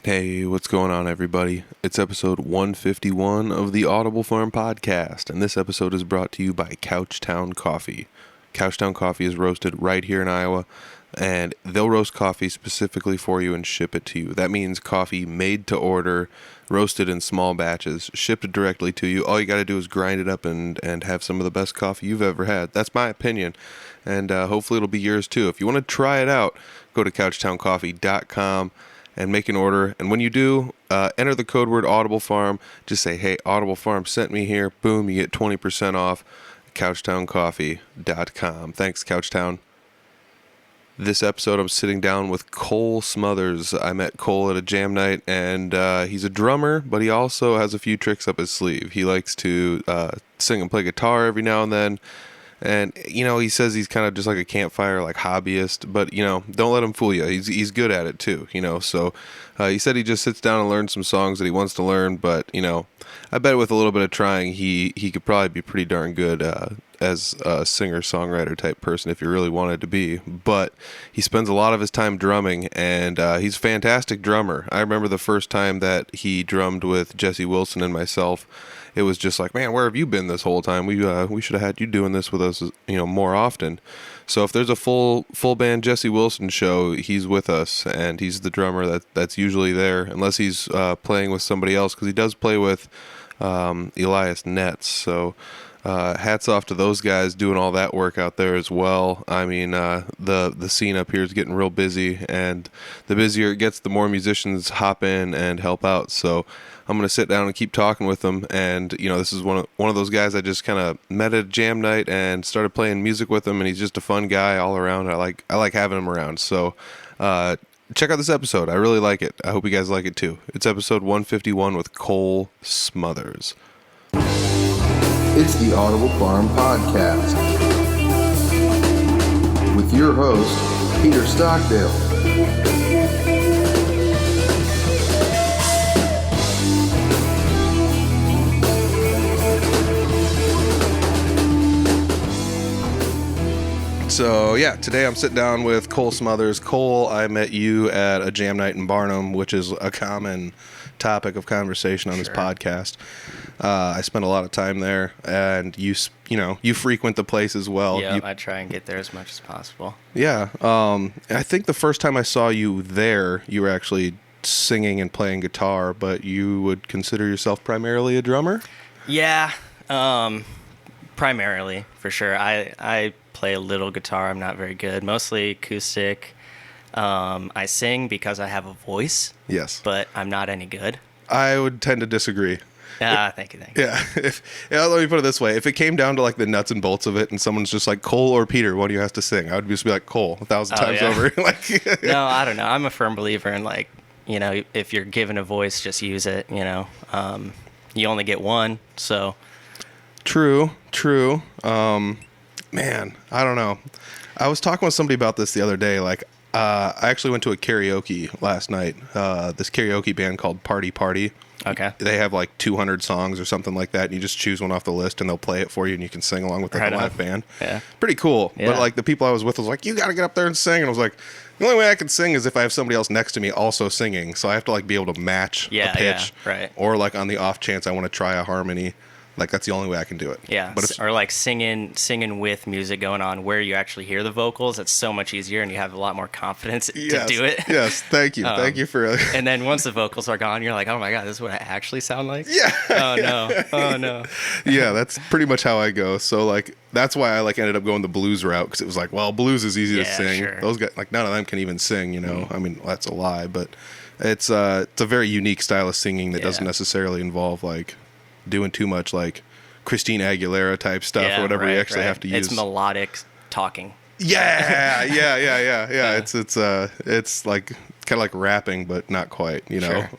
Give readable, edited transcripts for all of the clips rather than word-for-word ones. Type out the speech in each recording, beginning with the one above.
Hey, what's going on, everybody? It's episode 151 of the Audible Farm Podcast, and this episode is brought to you by Couchtown Coffee. Couchtown Coffee is roasted right here in Iowa, and they'll roast coffee specifically for you and ship it to you. That means coffee made to order, roasted in small batches, shipped directly to you. All you got to do is grind it up and have some of the best coffee you've ever had. That's my opinion, and hopefully it'll be yours too. If you want to try it out, go to couchtowncoffee.com and make an order. And when you do, enter the code word Audible Farm. Just say, hey, Audible Farm sent me here. Boom, you get 20% off. CouchtownCoffee.com. Thanks, Couchtown. This episode, I'm sitting down with Cole Smothers. I met Cole at a jam night, and he's a drummer, but he also has a few tricks up his sleeve. He likes to sing and play guitar every now and then. And, he says he's kind of just like a campfire, like hobbyist, but, don't let him fool you. He's good at it too, so he said he just sits down and learns some songs that he wants to learn, but, I bet with a little bit of trying, he could probably be pretty darn good as a singer-songwriter type person if he really wanted to be. But he spends a lot of his time drumming, and he's a fantastic drummer. I remember the first time that he drummed with Jesse Wilson and myself. It was just like, man, where have you been this whole time? We should have had you doing this with us, more often. So if there's a full band Jesse Wilson show, he's with us, and he's the drummer that's usually there, unless he's playing with somebody else, because he does play with Elias Nets. So hats off to those guys doing all that work out there as well. I mean, the scene up here is getting real busy, and the busier it gets, the more musicians hop in and help out. So I'm going to sit down and keep talking with them. And, this is one of those guys I just kind of met at a jam night and started playing music with him. And he's just a fun guy all around. I like having him around. So check out this episode. I really like it. I hope you guys like it too. It's episode 151 with Cole Smothers. It's the Audible Farm Podcast with your host, Peter Stockdale. So, today I'm sitting down with Cole Smothers. Cole, I met you at a jam night in Barnum, which is a common topic of conversation on this podcast. I spent a lot of time there, and you frequent the place as well. Yeah, I try and get there as much as possible. Yeah. I think the first time I saw you there, you were actually singing and playing guitar, but you would consider yourself primarily a drummer? Yeah, primarily, for sure. I play a little guitar. I'm not very good. Mostly acoustic. I sing because I have a voice. Yes. But I'm not any good. I would tend to disagree. Thank you. Yeah. Let me put it this way. If it came down to like the nuts and bolts of it and someone's just like, Cole or Peter, one of you has to sing, I would just be like, Cole, 1,000 times over. No, I don't know. I'm a firm believer in if you're given a voice, just use it, You only get one, so. True. Man, I don't know. I was talking with somebody about this the other day. I actually went to a karaoke last night. This karaoke band called Party Party. Okay. They have 200 songs or something like that, and you just choose one off the list, and they'll play it for you, and you can sing along with the live band. Yeah. Pretty cool. Yeah. But the people I was with was like, you got to get up there and sing. And I was like, the only way I can sing is if I have somebody else next to me also singing. So I have to be able to match a pitch. Yeah, right. Or on the off chance I want to try a harmony. That's the only way I can do it. Yeah, but or singing with music going on where you actually hear the vocals. It's so much easier, and you have a lot more confidence to do it. Yes, thank you. Thank you for... And then once the vocals are gone, you're like, oh my God, this is what I actually sound like? Yeah. Oh, no. Yeah, that's pretty much how I go. So, that's why I, ended up going the blues route, because it was blues is easy to sing. Sure. Those guys, none of them can even sing, Mm-hmm. I mean, that's a lie, but it's a very unique style of singing that doesn't necessarily involve, doing too much Christina Aguilera type stuff or whatever you actually have to use. It's melodic talking. Yeah. It's kind of like rapping, but not quite, Sure.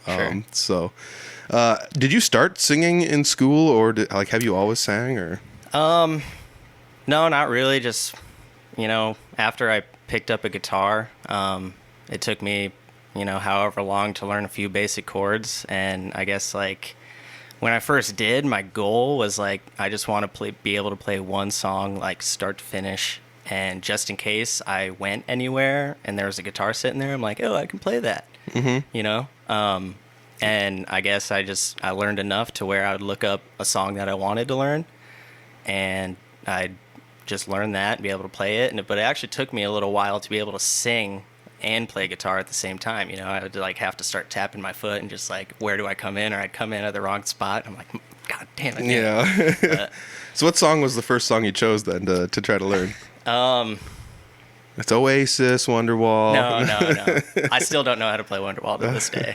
So, did you start singing in school, or have you always sang, or? No, not really. Just, after I picked up a guitar, it took me, however long to learn a few basic chords, and I guess when I first did, my goal was I just want to be able to play one song start to finish, and just in case I went anywhere and there was a guitar sitting there, I'm like, oh, I can play that. Mm-hmm. And I guess I learned enough to where I would look up a song that I wanted to learn, and I'd just learn that and be able to play it. But it actually took me a little while to be able to sing and play guitar at the same time. You know, I would like have to start tapping my foot and just like, where do I come in? Or I'd come in at the wrong spot. I'm like, God damn it. Yeah. So what song was the first song you chose then to try to learn? It's Oasis, Wonderwall. No. I still don't know how to play Wonderwall to this day.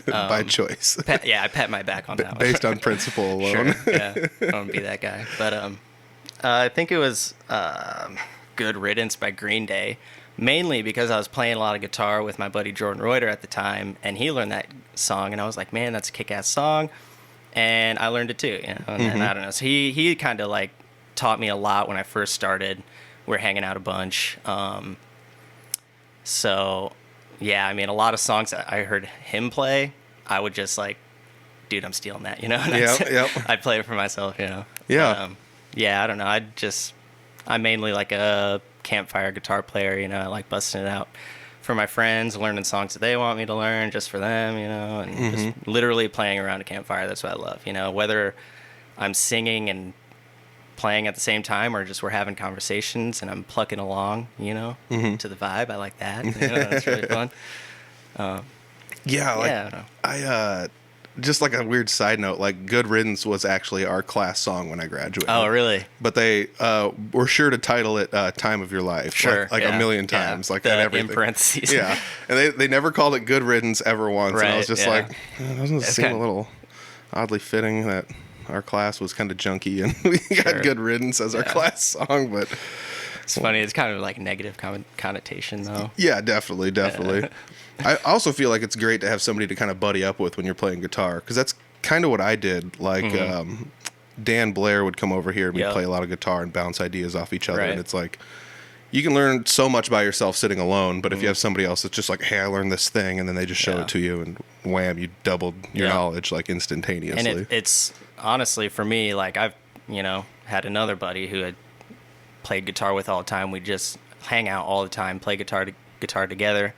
By choice. I pat my back on that one. Based on principle alone. Sure, yeah. I don't be that guy. But I think it was Good Riddance by Green Day, mainly because I was playing a lot of guitar with my buddy Jordan Reuter at the time, and he learned that song, and I was like, man, that's a kick-ass song. And I learned it too, you know, and I don't know. So he kind of like taught me a lot when I first started. We're hanging out a bunch. So, yeah, I mean, a lot of songs that I heard him play, I would just like, dude, I'm stealing that, you know? Yep. I'd play it for myself, you know? Yeah. Yeah, I don't know. I'm mainly like a campfire guitar player, you know? I like busting it out for my friends, learning songs that they want me to learn just for them, you know? And just literally playing around a campfire. That's what I love, you know? Whether I'm singing and playing at the same time or just we're having conversations and I'm plucking along, you know, to the vibe. I like that. You know, that's really fun. I don't know. I just like a weird side note, like Good Riddance was actually our class song when I graduated. Oh, really? But they were sure to title it Time of Your Life. Sure. Like a million times. Like that everything. In parentheses. Yeah. And they never called it Good Riddance ever once. Right, and I was just like, doesn't it seem a little oddly fitting that our class was kind of junky and we got Good Riddance as our class song, but it's funny. It's kind of like negative connotation, though. Yeah, definitely. I also feel like it's great to have somebody to kind of buddy up with when you're playing guitar, because that's kind of what I did. Like Dan Blair would come over here and we'd play a lot of guitar and bounce ideas off each other, and it's like you can learn so much by yourself sitting alone, but if you have somebody else that's just like, hey, I learned this thing, and then they just show it to you, and wham, you doubled your knowledge like instantaneously. And it's honestly, for me, like I've, you know, had another buddy who had played guitar with all the time. We just hang out all the time, play guitar together.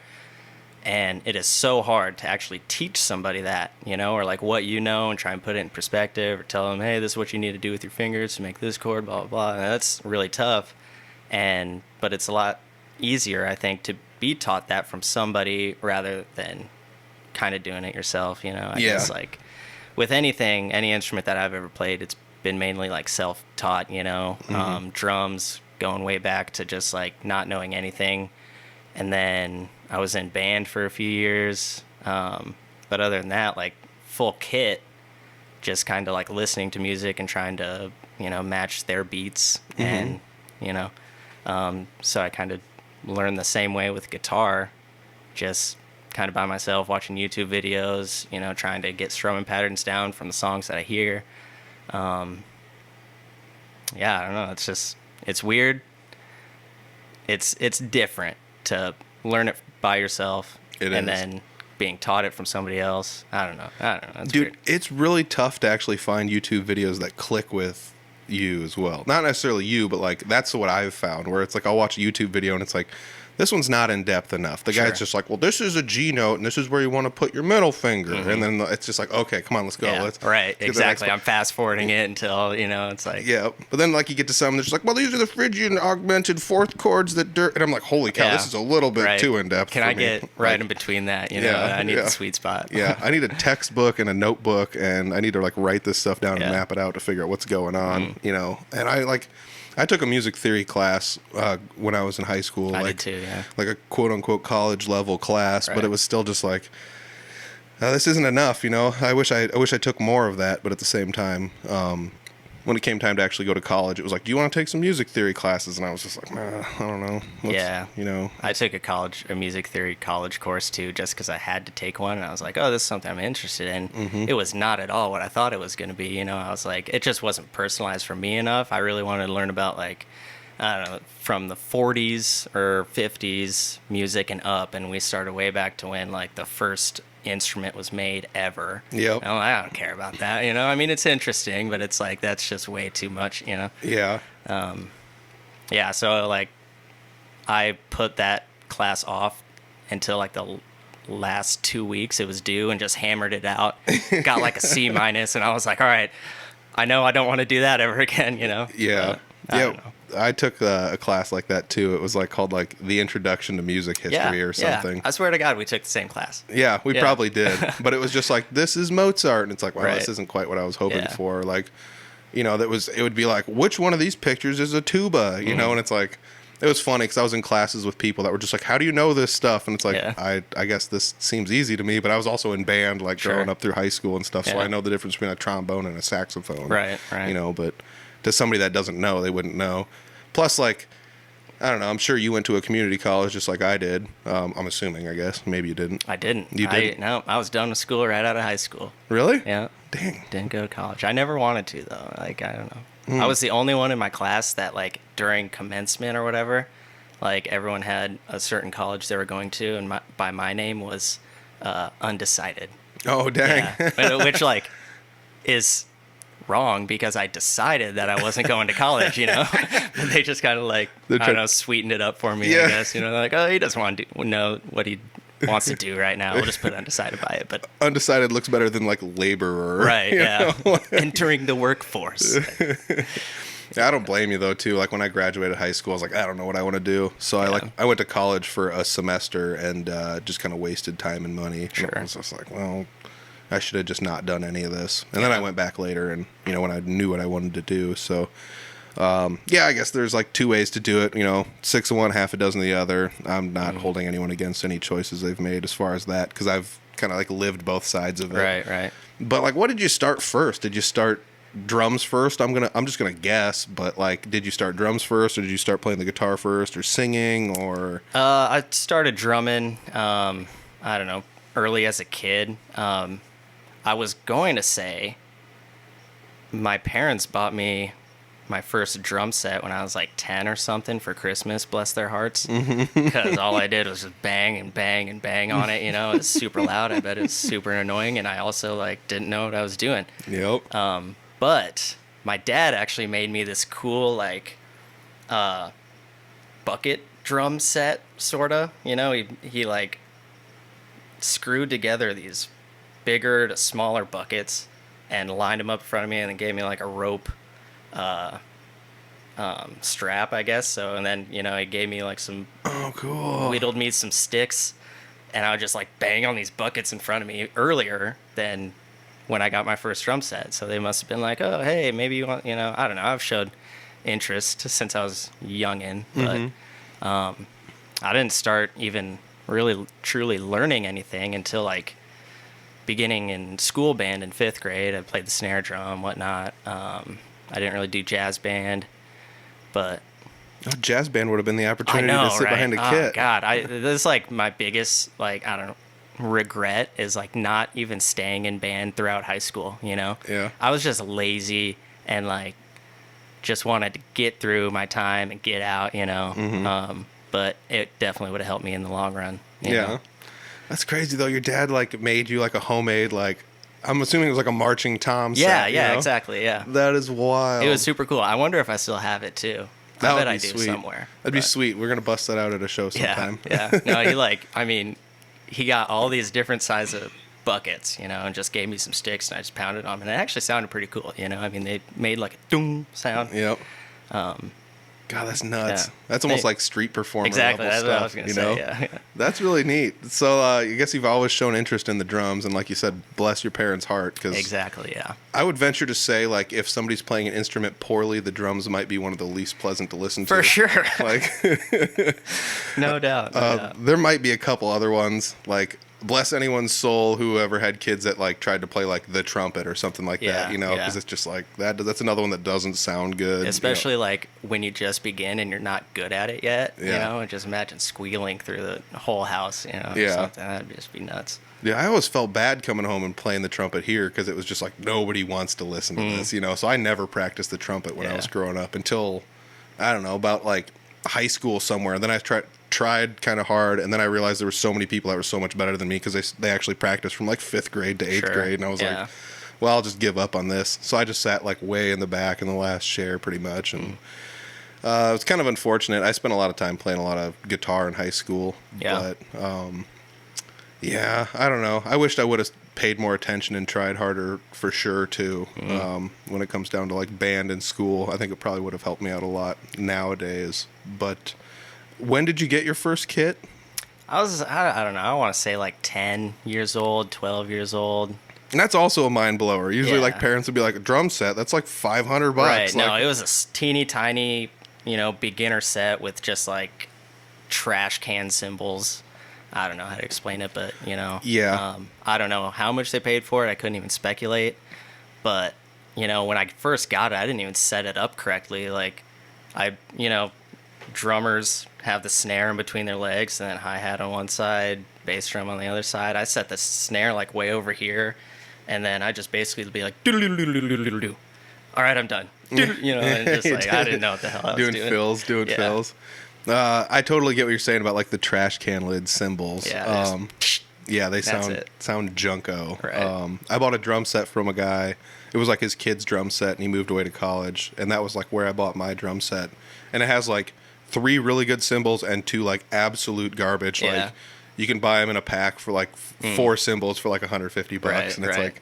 And it is so hard to actually teach somebody that, you know, or like what you know, and try and put it in perspective, or tell them, hey, this is what you need to do with your fingers to make this chord, blah, blah, blah. And that's really tough. But it's a lot easier, I think, to be taught that from somebody rather than kind of doing it yourself, you know? I guess like with anything, any instrument that I've ever played, it's been mainly like self-taught, you know? Drums, going way back to just like not knowing anything. And then I was in band for a few years. But other than that, like full kit, just kind of like listening to music and trying to, you know, match their beats. And, you know, so I kind of learned the same way with guitar, just kind of by myself, watching YouTube videos, you know, trying to get strumming patterns down from the songs that I hear. I don't know. It's weird. It's different to learn it by yourself then being taught it from somebody else. I don't know. It's Dude, weird. It's really tough to actually find YouTube videos that click with you as well. Not necessarily you, but like that's what I've found, where it's like I'll watch a YouTube video and it's like, this one's not in depth enough. The guy's just like, well, this is a G note and this is where you want to put your middle finger. And then it's just like, okay, come on, let's go. Yeah, right, exactly. I'm fast forwarding it until, you know, it's like. Yeah, but then like you get to some, they're just like, well, these are the Phrygian augmented fourth chords that and I'm like, holy cow, this is a little bit too in depth. Can I get right in between that? You know, I need the sweet spot. I need a textbook and a notebook, and I need to like write this stuff down and map it out to figure out what's going on, you know. And I took a music theory class when I was in high school. I did too, yeah. Like a quote-unquote college-level class, but it was still just like, this isn't enough, you know? I wish I took more of that, but at the same time, when it came time to actually go to college, it was like, do you want to take some music theory classes? And I was just like, I don't know. You know. I took a music theory college course too, just because I had to take one, and I was like, oh, this is something I'm interested in. It was not at all what I thought it was going to be, you know. I was like, it just wasn't personalized for me enough. I really wanted to learn about like, I don't know, from the 40s or 50s music and up, and we started way back to when like the first instrument was made ever. Yep. I don't care about that, you know. I mean, it's interesting, but it's like that's just way too much, you know. Yeah. So like I put that class off until like the last 2 weeks it was due and just hammered it out. Got like a C minus, and I was like, all right, I know I don't want to do that ever again, you know? Yeah. I don't know. I took a class like that too. It was like called like the Introduction to Music History or something. Yeah. I swear to God, we took the same class. Yeah, we probably did. But it was just like, this is Mozart. And it's like, well, Right. this isn't quite what I was hoping Yeah. for. Like, you know, it would be like, which one of these pictures is a tuba? You know, and it's like, it was funny because I was in classes with people that were just like, how do you know this stuff? And it's like, Yeah. I guess this seems easy to me, but I was also in band, like growing up through high school and stuff. So Yeah. I know the difference between a trombone and a saxophone. Right. You know, but to somebody that doesn't know, they wouldn't know. Plus, like, I don't know, I'm sure you went to a community college just like I did. I'm assuming, I guess. Maybe you didn't. I didn't. You didn't? No, I was done with school right out of high school. Really? Yeah. Dang. Didn't go to college. I never wanted to, though. Like, I don't know. I was the only one in my class that, like, during commencement or whatever, like, everyone had a certain college they were going to, and by my name was undecided. Oh, dang. Yeah. Which, like, is wrong because I decided that I wasn't going to college, you know? But they just kind of, like, I don't know, sweetened it up for me, Yeah. I guess. You know, like, oh, he doesn't want to know what he wants to do right now. We'll just put undecided by it. But Undecided looks better than, like, laborer. right, you yeah. know? Entering the workforce. Yeah, I don't blame you though too. Like when I graduated high school, I was like, I don't know what I want to do. So I went to college for a semester and just kind of wasted time and money. Sure. And I was just like, well, I should have just not done any of this. And then I went back later, and you know when I knew what I wanted to do. So yeah, I guess there's like two ways to do it. You know, 6 of one, half a dozen of the other. I'm not holding anyone against any choices they've made as far as that because I've kind of like lived both sides of it. Right. But like, what did you start first? Did you start drums first? I'm just gonna guess, but like, did you start drums first, or did you start playing the guitar first, or singing, or? I started drumming, I don't know, early as a kid. I was going to say my parents bought me my first drum set when I was like 10 or something for Christmas, bless their hearts. Because all I did was just bang and bang and bang on it, you know. It was super loud. I bet it was super annoying, and I also like didn't know what I was doing. Yep. But my dad actually made me this cool like bucket drum set, sorta. You know, he like screwed together these bigger to smaller buckets and lined them up in front of me, and then gave me like a rope strap, I guess. So, and then, you know, he gave me like some wheedled me some sticks, and I would just like bang on these buckets in front of me earlier than when I got my first drum set. So they must have been like, oh, hey, maybe you want, you know, I don't know. I've showed interest since I was youngin', but I didn't start even really truly learning anything until like beginning in school band in 5th grade. I played the snare drum, whatnot. I didn't really do jazz band, but Jazz band would have been the opportunity I know, to sit right? behind a Oh, kit. God, this is like my biggest, like, I don't know, regret is like not even staying in band throughout high school, you know? Yeah. I was just lazy and like just wanted to get through my time and get out, you know? But it definitely would have helped me in the long run. You know? That's crazy though. Your dad like made you like a homemade, like, I'm assuming it was like a marching tom Yeah, set, yeah, you know? exactly, yeah. That is wild. It was super cool. I wonder if I still have it too. That I would bet be I do sweet. somewhere. That'd be but- sweet. We're gonna bust that out at a show sometime. Yeah. No, he like, I mean, he got all these different size of buckets, you know, and just gave me some sticks, and I just pounded them, and it actually sounded pretty cool, you know. I mean, they made like a doom sound. Yep. God, that's nuts. Yeah. That's almost Hey, like street performer Exactly, level that's what I stuff, was gonna you say. know? Yeah. That's really neat. So I guess you've always shown interest in the drums, and like you said, bless your parents' heart. Cause Exactly. Yeah. I would venture to say, like, if somebody's playing an instrument poorly, the drums might be one of the least pleasant to listen to. For sure. Like, No doubt. No doubt. there might be a couple other ones, like, bless anyone's soul who ever had kids that like tried to play like the trumpet or something like Yeah, that, you know, yeah. because it's just like that's another one that doesn't sound good, you know? Especially like when you just begin and you're not good at it yet, you Yeah. know, and just imagine squealing through the whole house, you know, or Yeah. something. That'd just be nuts. Yeah, I always felt bad coming home and playing the trumpet here because it was just like nobody wants to listen to this, you know. So I never practiced the trumpet when I Yeah. was growing up until, I don't know, about like high school somewhere. Then I tried kind of hard, and then I realized there were so many people that were so much better than me because they actually practiced from like 5th grade to 8th Sure. grade, and I was Yeah. like, well, I'll just give up on this. So I just sat like way in the back in the last chair pretty much, and it was kind of unfortunate. I spent a lot of time playing a lot of guitar in high school, Yeah. but Yeah, I don't know. I wished I would have paid more attention and tried harder for sure too. When it comes down to like band in school, I think it probably would have helped me out a lot nowadays. But when did you get your first kit? I don't know, I want to say like 10 years old, 12 years old. And that's also a mind blower. Usually, Yeah. like parents would be like, a drum set, that's like $500. Right, no, Like, it was a teeny tiny, beginner set with just like trash can cymbals. I don't know how to explain it, but Yeah. I don't know how much they paid for it. I couldn't even speculate. But when I first got it, I didn't even set it up correctly. Like, drummers have the snare in between their legs, and then hi-hat on one side, bass drum on the other side. I set the snare like way over here, and then I just basically be like, "Doodle-doodle-doodle-doodle-doo. All right, I'm done. And just like I didn't know what the hell I was doing. Doing Yeah. fills. I totally get what you're saying about like the trash can lid cymbals. Yeah, Yeah, they That's sound it. junko. Right. I bought a drum set from a guy. It was like his kid's drum set, and he moved away to college, and that was like where I bought my drum set. And it has like 3 really good cymbals and 2 like absolute garbage. Yeah. Like you can buy them in a pack for like 4 cymbals for like $150, Right, and it's right. like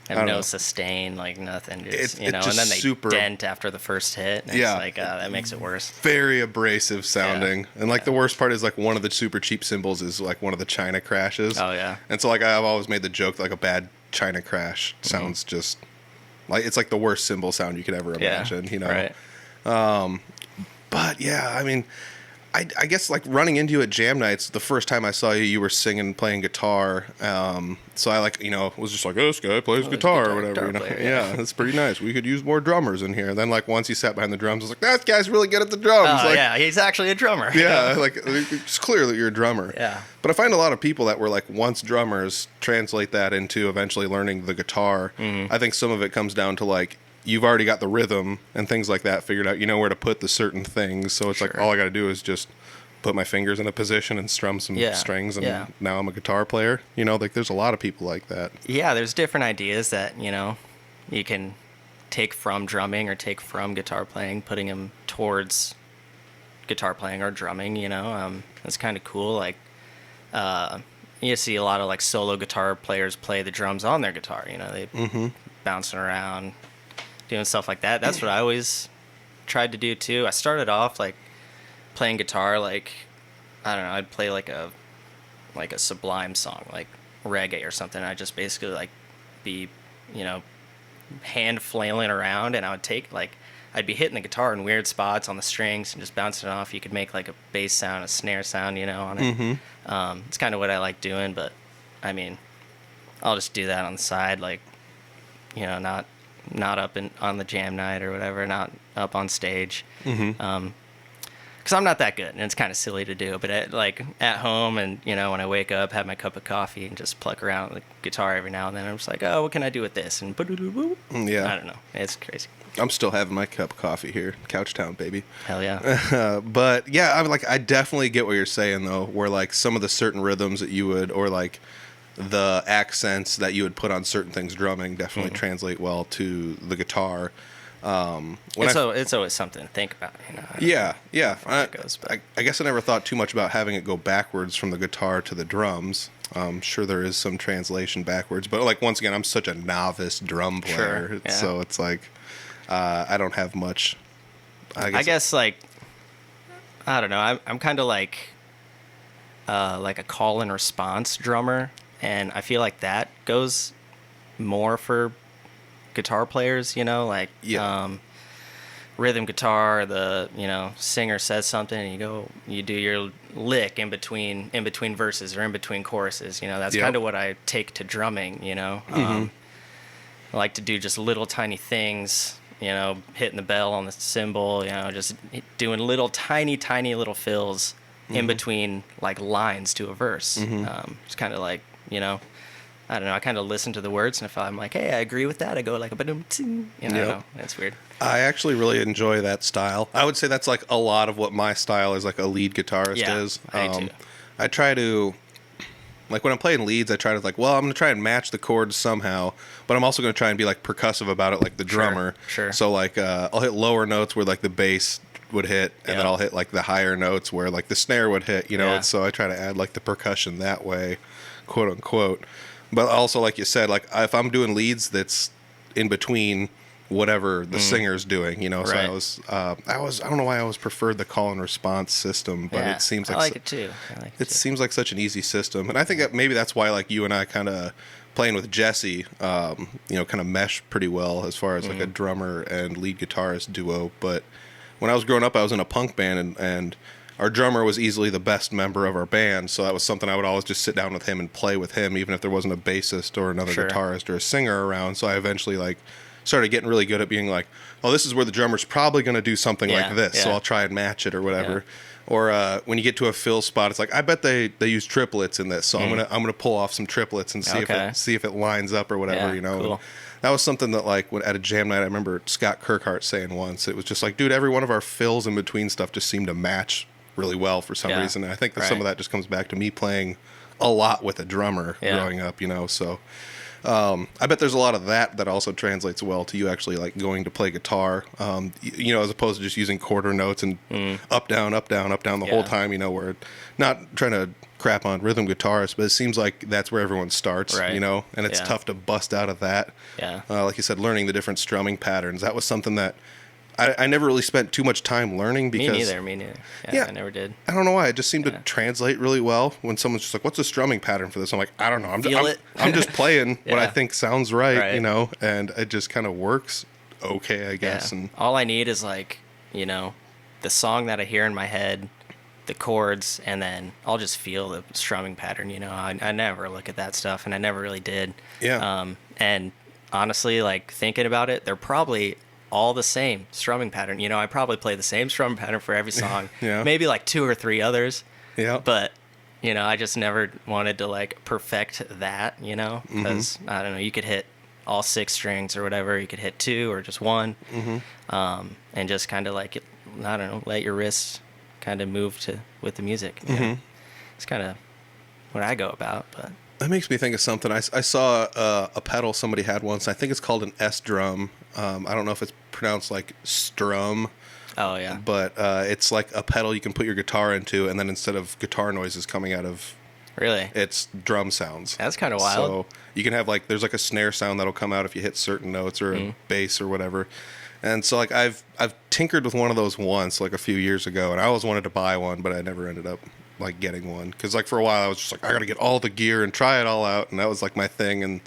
Have I don't no know. sustain, like nothing. Just, It's and just then they super- dent after the first hit. And Yeah. It's like, that makes it worse. very abrasive sounding. Yeah. And like Yeah. the worst part is like one of the super cheap cymbals is like one of the China crashes. Oh, yeah. And so like I've always made the joke like a bad China crash sounds just like it's like the worst cymbal sound you could ever imagine, Right. But yeah, I mean, I guess like running into you at jam nights, the first time I saw you, you were singing, playing guitar. So I like, was just like, oh, this guy plays guitar or whatever. guitar player, yeah, that's pretty nice. We could use more drummers in here. Then like once he sat behind the drums, I was like, that guy's really good at the drums. Oh, like, yeah, he's actually a drummer. yeah, like it's clear that you're a drummer. Yeah. But I find a lot of people that were like once drummers translate that into eventually learning the guitar. I think some of it comes down to like you've already got the rhythm and things like that figured out. You know where to put the certain things. So it's like Sure. all I got to do is just put my fingers in a position and strum some strings, and now I'm a guitar player. Like there's a lot of people like that. Yeah, there's different ideas that, you can take from drumming or take from guitar playing, putting them towards guitar playing or drumming, It's kind of cool. Like, you see a lot of like solo guitar players play the drums on their guitar, they bouncing around, doing stuff like that. That's what I always tried to do too. I started off like playing guitar, like, I don't know, I'd play like a Sublime song, like reggae or something. I'd just basically like be, hand flailing around, and I would take like, I'd be hitting the guitar in weird spots on the strings and just bouncing it off. You could make like a bass sound, a snare sound, on it. It's kind of what I like doing, but I mean, I'll just do that on the side, like, not up on the jam night or whatever, not up on stage. Because I'm not that good, and it's kind of silly to do. But at home, and when I wake up, have my cup of coffee, and just pluck around with the guitar every now and then. I'm just like, oh, what can I do with this? And Yeah. I don't know. It's crazy. I'm still having my cup of coffee here, Couchtown, baby. Hell yeah. But yeah, I definitely get what you're saying though, where like some of the certain rhythms that you would, or like the accents that you would put on certain things drumming definitely translate well to the guitar. It's always something to think about, Yeah. it goes, but- I guess I never thought too much about having it go backwards from the guitar to the drums. Sure, there is some translation backwards, but like once again, I'm such a novice drum player, Sure, yeah. so it's like I don't have much. I guess like, I don't know. I'm kind of like a call and response drummer, and I feel like that goes more for guitar players, like rhythm guitar, the singer says something and you do your lick in between verses or in between choruses, that's Yep. kind of what I take to drumming, I like to do just little tiny things, hitting the bell on the cymbal, just doing little tiny little fills in between like lines to a verse. It's kind of like, I don't know. I kind of listen to the words, and if I'm like, "Hey, I agree with that," I go like a ba-dum, ting, I don't know. It's weird. I actually really enjoy that style. I would say that's like a lot of what my style is, like a lead guitarist is. I do too. I try to, like when I'm playing leads, I try to like, well, I'm going to try and match the chords somehow, but I'm also going to try and be like percussive about it, like the drummer. Sure. So like, I'll hit lower notes where like the bass would hit, and then I'll hit like the higher notes where like the snare would hit, you know. And so I try to add like the percussion that way, quote unquote. But also, like you said, like if I'm doing leads, that's in between whatever the singer's doing, you know. Right. So I don't know why I always preferred the call and response system, but it seems like I like it too. it seems like such an easy system, and I think that maybe that's why like you and I kind of playing with Jesse, you know, kind of mesh pretty well as far as like a drummer and lead guitarist duo. But when I was growing up, I was in a punk band, and our drummer was easily the best member of our band, so that was something I would always just sit down with him and play with him, even if there wasn't a bassist or another guitarist or a singer around. So I eventually like started getting really good at being like, oh, this is where the drummer's probably going to do something like this, so I'll try and match it or whatever. Or when you get to a fill spot, it's like, I bet they use triplets in this, so I'm gonna pull off some triplets and see if it lines up or whatever, you know. Cool. That was something that like at a jam night, I remember Scott Kirkhart saying once, it was just like, dude, every one of our fills in between stuff just seemed to match really well for some reason. And I think that some of that just comes back to me playing a lot with a drummer growing up, you know. So I bet there's a lot of that also translates well to you actually like going to play guitar, you know, as opposed to just using quarter notes and up, down the whole time, you know, where not trying to crap on rhythm guitarists, but it seems like that's where everyone starts, you know, and it's tough to bust out of that. Like you said, learning the different strumming patterns, that was something that I never really spent too much time learning because... Me neither. Yeah, I never did. I don't know why. It just seemed to translate really well when someone's just like, what's the strumming pattern for this? I'm like, I don't know. I'm just playing what I think sounds right, you know, and it just kind of works okay, I guess. And all I need is like, you know, the song that I hear in my head, the chords, and then I'll just feel the strumming pattern, you know. I never look at that stuff, and I never really did. And honestly, like thinking about it, they're probably all the same strumming pattern. You know, I probably play the same strumming pattern for every song. Maybe like 2 or 3 others. But, you know, I just never wanted to like perfect that, you know, because I don't know, you could hit all 6 strings or whatever. You could hit 2 or just 1. And just kind of like, I don't know, let your wrists kind of move with the music. You know? It's kind of what I go about, but... That makes me think of something. I saw a pedal somebody had once. I think it's called an S drum. I don't know if it's pronounced like strum. Oh, yeah. But it's like a pedal you can put your guitar into, and then instead of guitar noises coming out of... Really? It's drum sounds. That's kind of wild. So you can have like, there's like a snare sound that'll come out if you hit certain notes or a bass or whatever. And so like I've tinkered with one of those once, like a few years ago, and I always wanted to buy one, but I never ended up like getting one, because like for a while I was just like, I gotta get all the gear and try it all out, and that was like my thing. And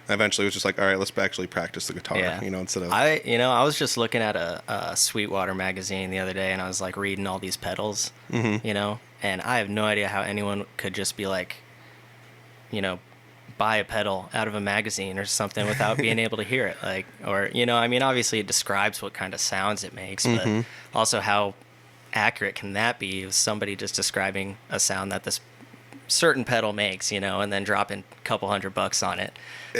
eventually it was just like, all right, let's actually practice the guitar, you know, instead of... I was just looking at a Sweetwater magazine the other day, and I was like reading all these pedals, you know, and I have no idea how anyone could just be like, you know, buy a pedal out of a magazine or something without being able to hear it, like, or, you know, I mean, obviously it describes what kind of sounds it makes, but also how accurate can that be of somebody just describing a sound that this certain pedal makes, you know, and then dropping a couple $100 on it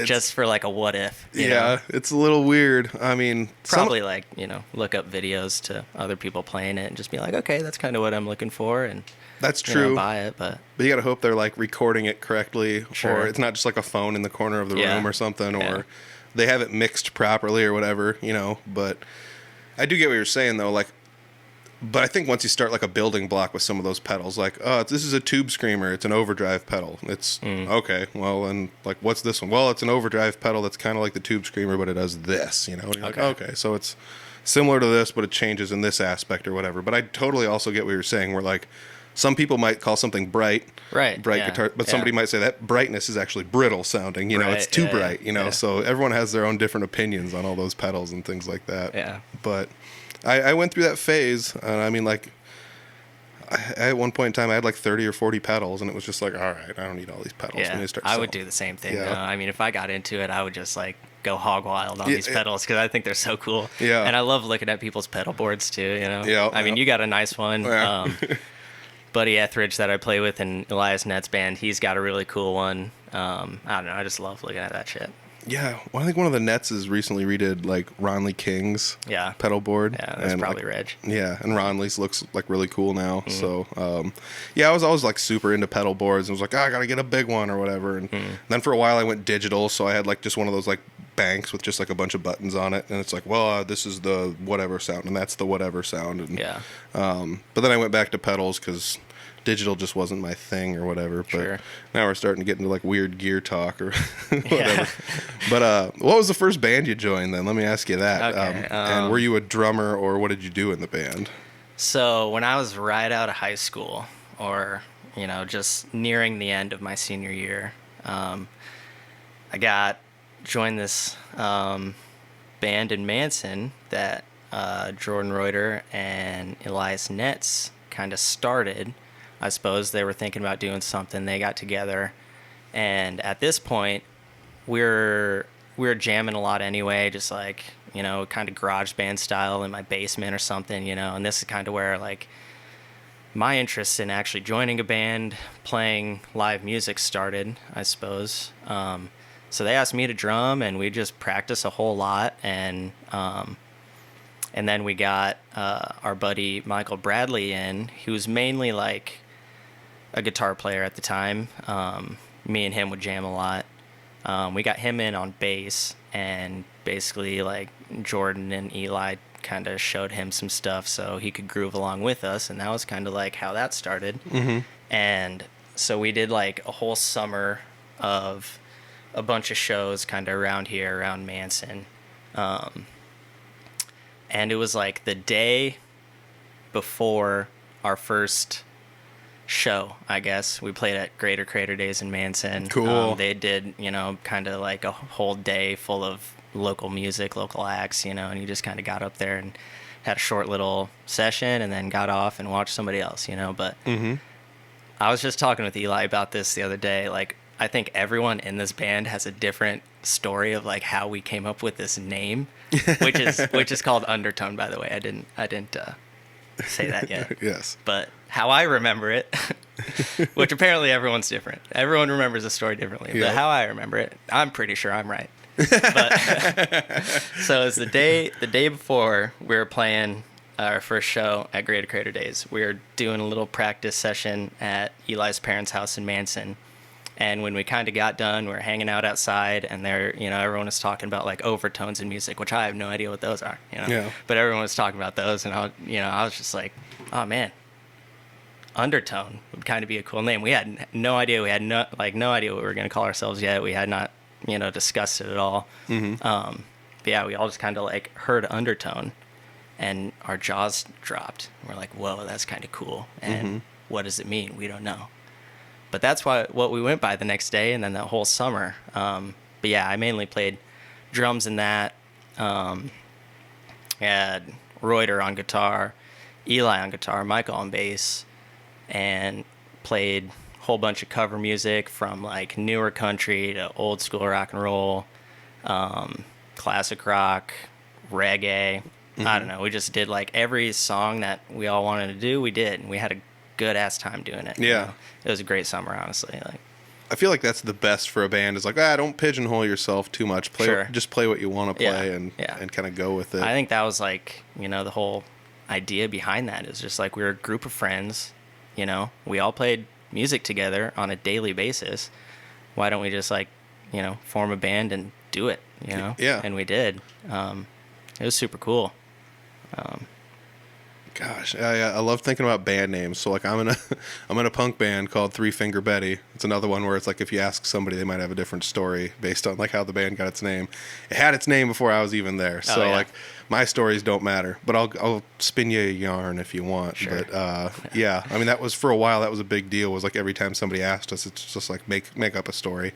just for like a what if, you know? It's a little weird. I mean, probably like, you know, look up videos to other people playing it and just be like, okay, that's kind of what I'm looking for, and that's true, know, buy it. But you gotta hope they're like recording it correctly, or it's not just like a phone in the corner of the room or something, or they have it mixed properly or whatever, you know. But I do get what you're saying though, like, but I think once you start like a building block with some of those pedals, like, oh, this is a tube screamer, it's an overdrive pedal. It's okay, well, and like, what's this one? Well, it's an overdrive pedal that's kind of like the tube screamer, but it does this, you know. And you're like, okay, so it's similar to this, but it changes in this aspect or whatever. But I totally also get what you're saying, where like some people might call something bright guitar, but somebody might say that brightness is actually brittle sounding, you know, it's too bright, you know. So everyone has their own different opinions on all those pedals and things like that. But I went through that phase, and I mean, like, at one point in time, I had like 30 or 40 pedals, and it was just like, all right, I don't need all these pedals. I would do the same thing. I mean, if I got into it, I would just like go hog wild on these pedals, because I think they're so cool. And I love looking at people's pedal boards too, you know. I mean, you got a nice one. Buddy Etheridge that I play with in Elias Nett's band, he's got a really cool one. I don't know, I just love looking at that shit. Yeah, well, I think one of the Nets has recently redid like Ron Lee King's pedal board. Yeah, that's probably like, Reg. Yeah, and Ron Lee's looks like really cool now. So, I was always like super into pedal boards and was like, I gotta get a big one or whatever. And then for a while I went digital, so I had like just one of those like banks with just like a bunch of buttons on it, and it's like, well, this is the whatever sound, and that's the whatever sound, and Yeah. But then I went back to pedals because digital just wasn't my thing or whatever. But Sure. now we're starting to get into like weird gear talk or whatever. Yeah. But what was the first band you joined then? Let me ask you that. Okay, And were you a drummer or what did you do in the band? So when I was right out of high school, or just nearing the end of my senior year, I joined this band in Manson that Jordan Reuter and Elias Nets kind of started. I suppose they were thinking about doing something. They got together, and at this point, we were jamming a lot anyway, just like kind of garage band style in my basement or something, And this is kind of where like my interest in actually joining a band, playing live music started, I suppose. So they asked me to drum, and we just practiced a whole lot, and then we got our buddy Michael Bradley in, who was mainly like a guitar player at the time. Me and him would jam a lot. We got him in on bass, and basically like Jordan and Eli kind of showed him some stuff so he could groove along with us, and that was kind of like how that started. Mm-hmm. And so we did like a whole summer of a bunch of shows kind of around here, around Manson. And it was like the day before our first show, I guess. We played at Greater Crater Days in Manson. Cool. They did, kind of like a whole day full of local music, local acts, and you just kind of got up there and had a short little session and then got off and watched somebody else, But Mm-hmm. I was just talking with Eli about this the other day. Like, I think everyone in this band has a different story of like how we came up with this name, which is called Undertone, by the way. I didn't say that yet. Yes. But how I remember it, which apparently everyone's different. Everyone remembers the story differently. Yeah. But how I remember it, I'm pretty sure I'm right. But so it's the day before we were playing our first show at Greater Crater Days. We were doing a little practice session at Eli's parents' house in Manson. And when we kind of got done, we were hanging out outside, and there, everyone was talking about like overtones in music, which I have no idea what those are, Yeah. But everyone was talking about those, and I was just like, oh man, Undertone would kind of be a cool name. We had no idea. We had no idea what we were going to call ourselves yet. We had not, discussed it at all. Mm-hmm. But yeah, we all just kind of like heard Undertone, and our jaws dropped. We're like, whoa, that's kind of cool. And what does it mean? We don't know. But that's what we went by the next day, and then that whole summer. But yeah, I mainly played drums in that. Had Reuter on guitar, Eli on guitar, Michael on bass, and played a whole bunch of cover music from like newer country to old school rock and roll, classic rock, reggae. I don't know. We just did like every song that we all wanted to do, we did, and we had a good ass time doing it. Yeah. It was a great summer, honestly. Like, I feel like that's the best for a band is like, don't pigeonhole yourself too much. Sure. Just play what you want to play Yeah. and kind of go with it. I think that was like, the whole idea behind that is just like we were a group of friends, we all played music together on a daily basis. Why don't we just like, form a band and do it, Yeah. And we did. It was super cool. Gosh, I love thinking about band names. So like I'm in a punk band called Three Finger Betty. It's another one where it's like if you ask somebody, they might have a different story based on like how the band got its name. It had its name before I was even there, so yeah. like my stories don't matter. But I'll spin you a yarn if you want. Sure. But yeah, I mean that was for a while. That was a big deal. Was like every time somebody asked us, it's just like make up a story,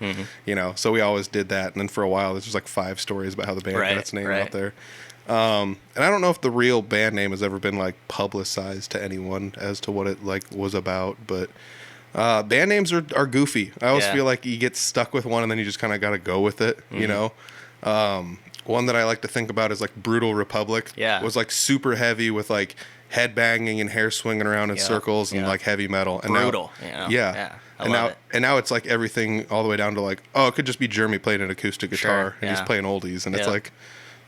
So we always did that. And then for a while, there's just like 5 stories about how the band got its name out there. And I don't know if the real band name has ever been like publicized to anyone as to what it like was about, but band names are goofy. I always feel like you get stuck with one and then you just kind of got to go with it, One that I like to think about is like Brutal Republic. Yeah. It was like super heavy with like head banging and hair swinging around in circles and like heavy metal. And brutal. Yeah. I love it. And now it's like everything all the way down to like, it could just be Jeremy playing an acoustic guitar and he's playing oldies, and it's like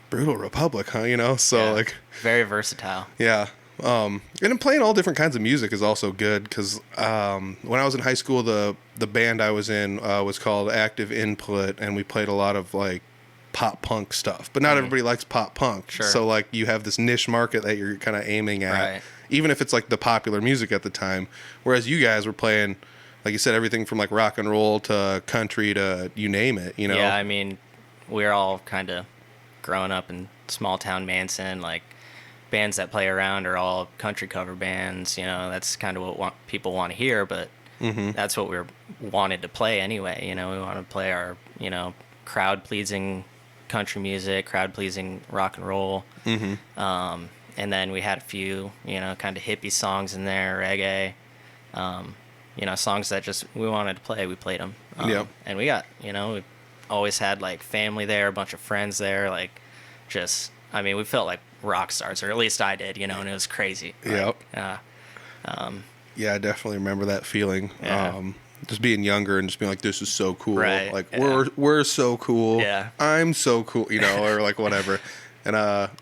Brutal Republic, huh? So like very versatile. Yeah. And then playing all different kinds of music is also good because when I was in high school, the band I was in was called Active Input, and we played a lot of like pop punk stuff, but not everybody likes pop punk. Sure. So like you have this niche market that you're kind of aiming at, Right. even if it's like the popular music at the time. Whereas you guys were playing, like you said, everything from like rock and roll to country to you name it, you know? Yeah, I mean, we're all kind of growing up in small town Manson. Like, bands that play around are all country cover bands. You know, that's kind of what people want to hear, but that's what we wanted to play anyway. You know, we want to play our, you know, crowd-pleasing country music, crowd-pleasing rock and roll. And then we had a few, you know, kind of hippie songs in there, reggae. You know, songs that just we wanted to play, we played them. And we got, you know, we always had like family there, a bunch of friends there, like just, I mean, we felt like rock stars, or at least I did, you know, and it was crazy. Yep. Like, Yeah, I definitely remember that feeling. Yeah. Just being younger and just being like, this is so cool. Right, Like, yeah. we're so cool. Yeah. I'm so cool, you know, or like whatever. And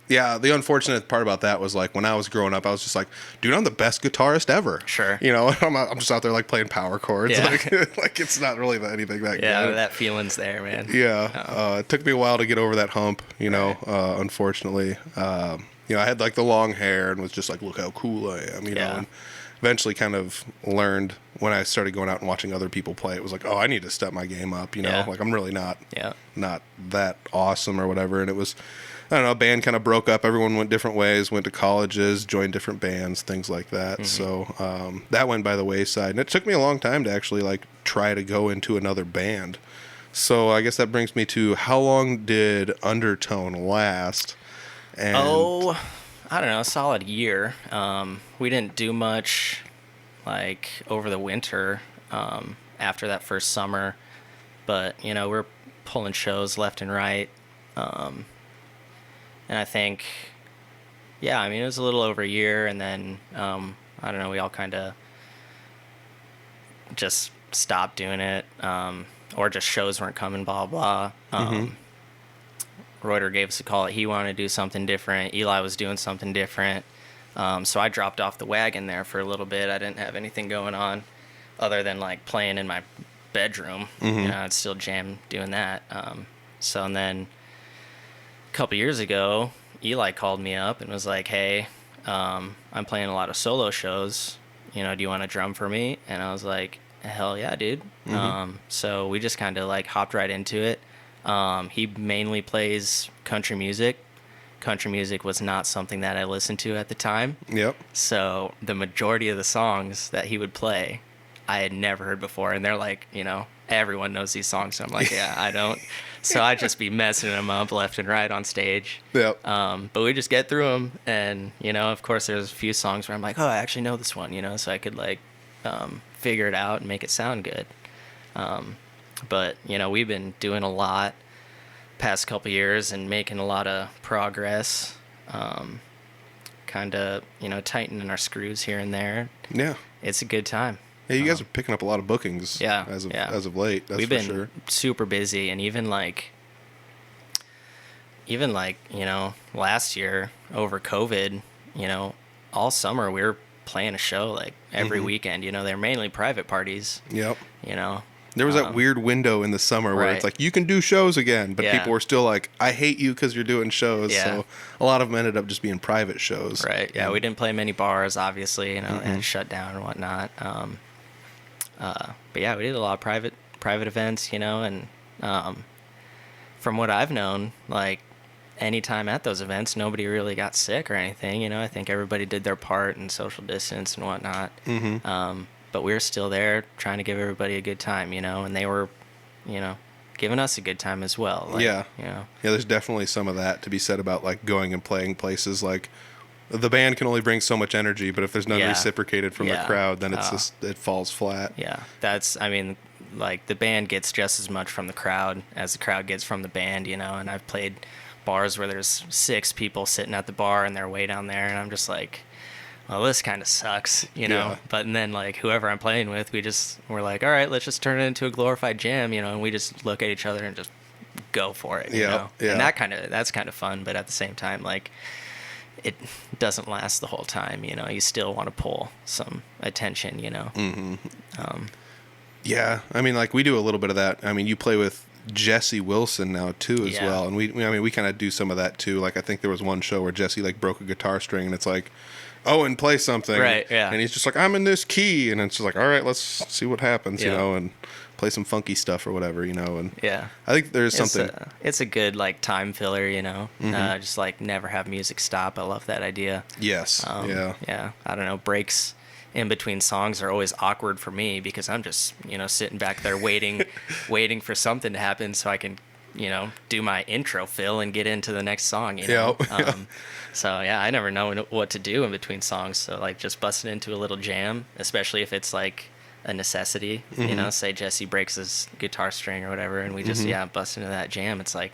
yeah, the unfortunate part about that was like when I was growing up, I was just like, dude, I'm the best guitarist ever. Sure. You know, I'm just out there like playing power chords. Yeah. Like it's not really anything that yeah, good. that feeling's there, man. Yeah. It took me a while to get over that hump, you know, unfortunately. You know, I had like the long hair and was just like, look how cool I am, you know, and eventually kind of learned when I started going out and watching other people play, it was like, oh, I need to step my game up, you know, Yeah. like I'm really not Yeah. that awesome or whatever. And it was, I don't know, a band kind of broke up. Everyone went different ways, went to colleges, joined different bands, things like that. So that went by the wayside. And it took me a long time to actually like try to go into another band. So I guess that brings me to how long did Undertone last? And I don't know, a solid year. We didn't do much like over the winter after that first summer, but you know, we're pulling shows left and right. And I think, yeah, I mean, it was a little over a year, and then I don't know, we all kind of just stopped doing it, or just shows weren't coming, blah blah. Reuter gave us a call that he wanted to do something different. Eli was doing something different. So I dropped off the wagon there for a little bit. I didn't have anything going on other than like playing in my bedroom. You know, I'd still jam doing that. So and then a couple years ago, Eli called me up and was like, hey, I'm playing a lot of solo shows. You know, do you want to drum for me? And I was like, hell yeah, dude. So we just kind of like hopped right into it. He mainly plays country music. Country music was not something that I listened to at the time. Yep. So the majority of the songs that he would play, I had never heard before. And they're like, you know, everyone knows these songs. So I'm like, yeah, I don't. So I'd just be messing them up left and right on stage. Yep. But we just get through them. And, you know, of course, there's a few songs where I'm like, oh, I actually know this one, you know, so I could like figure it out and make it sound good. But, you know, we've been doing a lot past couple years and making a lot of progress, kind of, you know, tightening our screws here and there. Yeah. It's a good time. Yeah, you guys are picking up a lot of bookings as of late, that's We've for been sure. super busy, and even like, you know, last year over COVID, you know, all summer we were playing a show like every weekend. You know, they're mainly private parties. Yep. You know, There was that weird window in the summer where it's Right. like, you can do shows again, but Yeah. people were still like, I hate you because you're doing shows. Yeah. So a lot of them ended up just being private shows. right? Yeah, we didn't play many bars, obviously. You know, they had shut down and whatnot. But yeah, we did a lot of private events. You know, and from what I've known, like anytime at those events, nobody really got sick or anything. You know, I think everybody did their part and social distance and whatnot. But we were still there trying to give everybody a good time, you know, and they were, you know, giving us a good time as well. Like, Yeah. You know, Yeah, there's definitely some of that to be said about like going and playing places. Like the band can only bring so much energy, but if there's none Yeah. reciprocated from the Yeah. crowd, then it's just, it falls flat. yeah, I mean, like the band gets just as much from the crowd as the crowd gets from the band, you know, and I've played bars where there's 6 people sitting at the bar and they're way down there, and I'm just like, well, this kind of sucks, you know. Yeah. But and then like whoever I'm playing with, we're like, all right, let's just turn it into a glorified jam, you know, and we just look at each other and just go for it, you Yeah, know. yeah. And that's kind of fun, but at the same time, like it doesn't last the whole time, you know. You still want to pull some attention, you know. Yeah, I mean, like we do a little bit of that. I mean, you play with Jesse Wilson now too as Yeah. well, and we kind of do some of that too. Like I think there was one show where Jesse like broke a guitar string, and it's like, oh, and play something, Right, yeah. and he's just like, I'm in this key, and it's just like, all right, let's see what happens, Yeah. and play some funky stuff or whatever, and Yeah. I think there's something. It's a good like time filler, just like never have music stop. I love that idea. Yes, yeah. Yeah. I don't know. Breaks in between songs are always awkward for me because I'm just, sitting back there waiting for something to happen so I can, do my intro fill and get into the next song, Yeah. So yeah, I never know what to do in between songs. So like just busting into a little jam, especially if it's like a necessity, say Jesse breaks his guitar string or whatever, and we just, bust into that jam. It's like,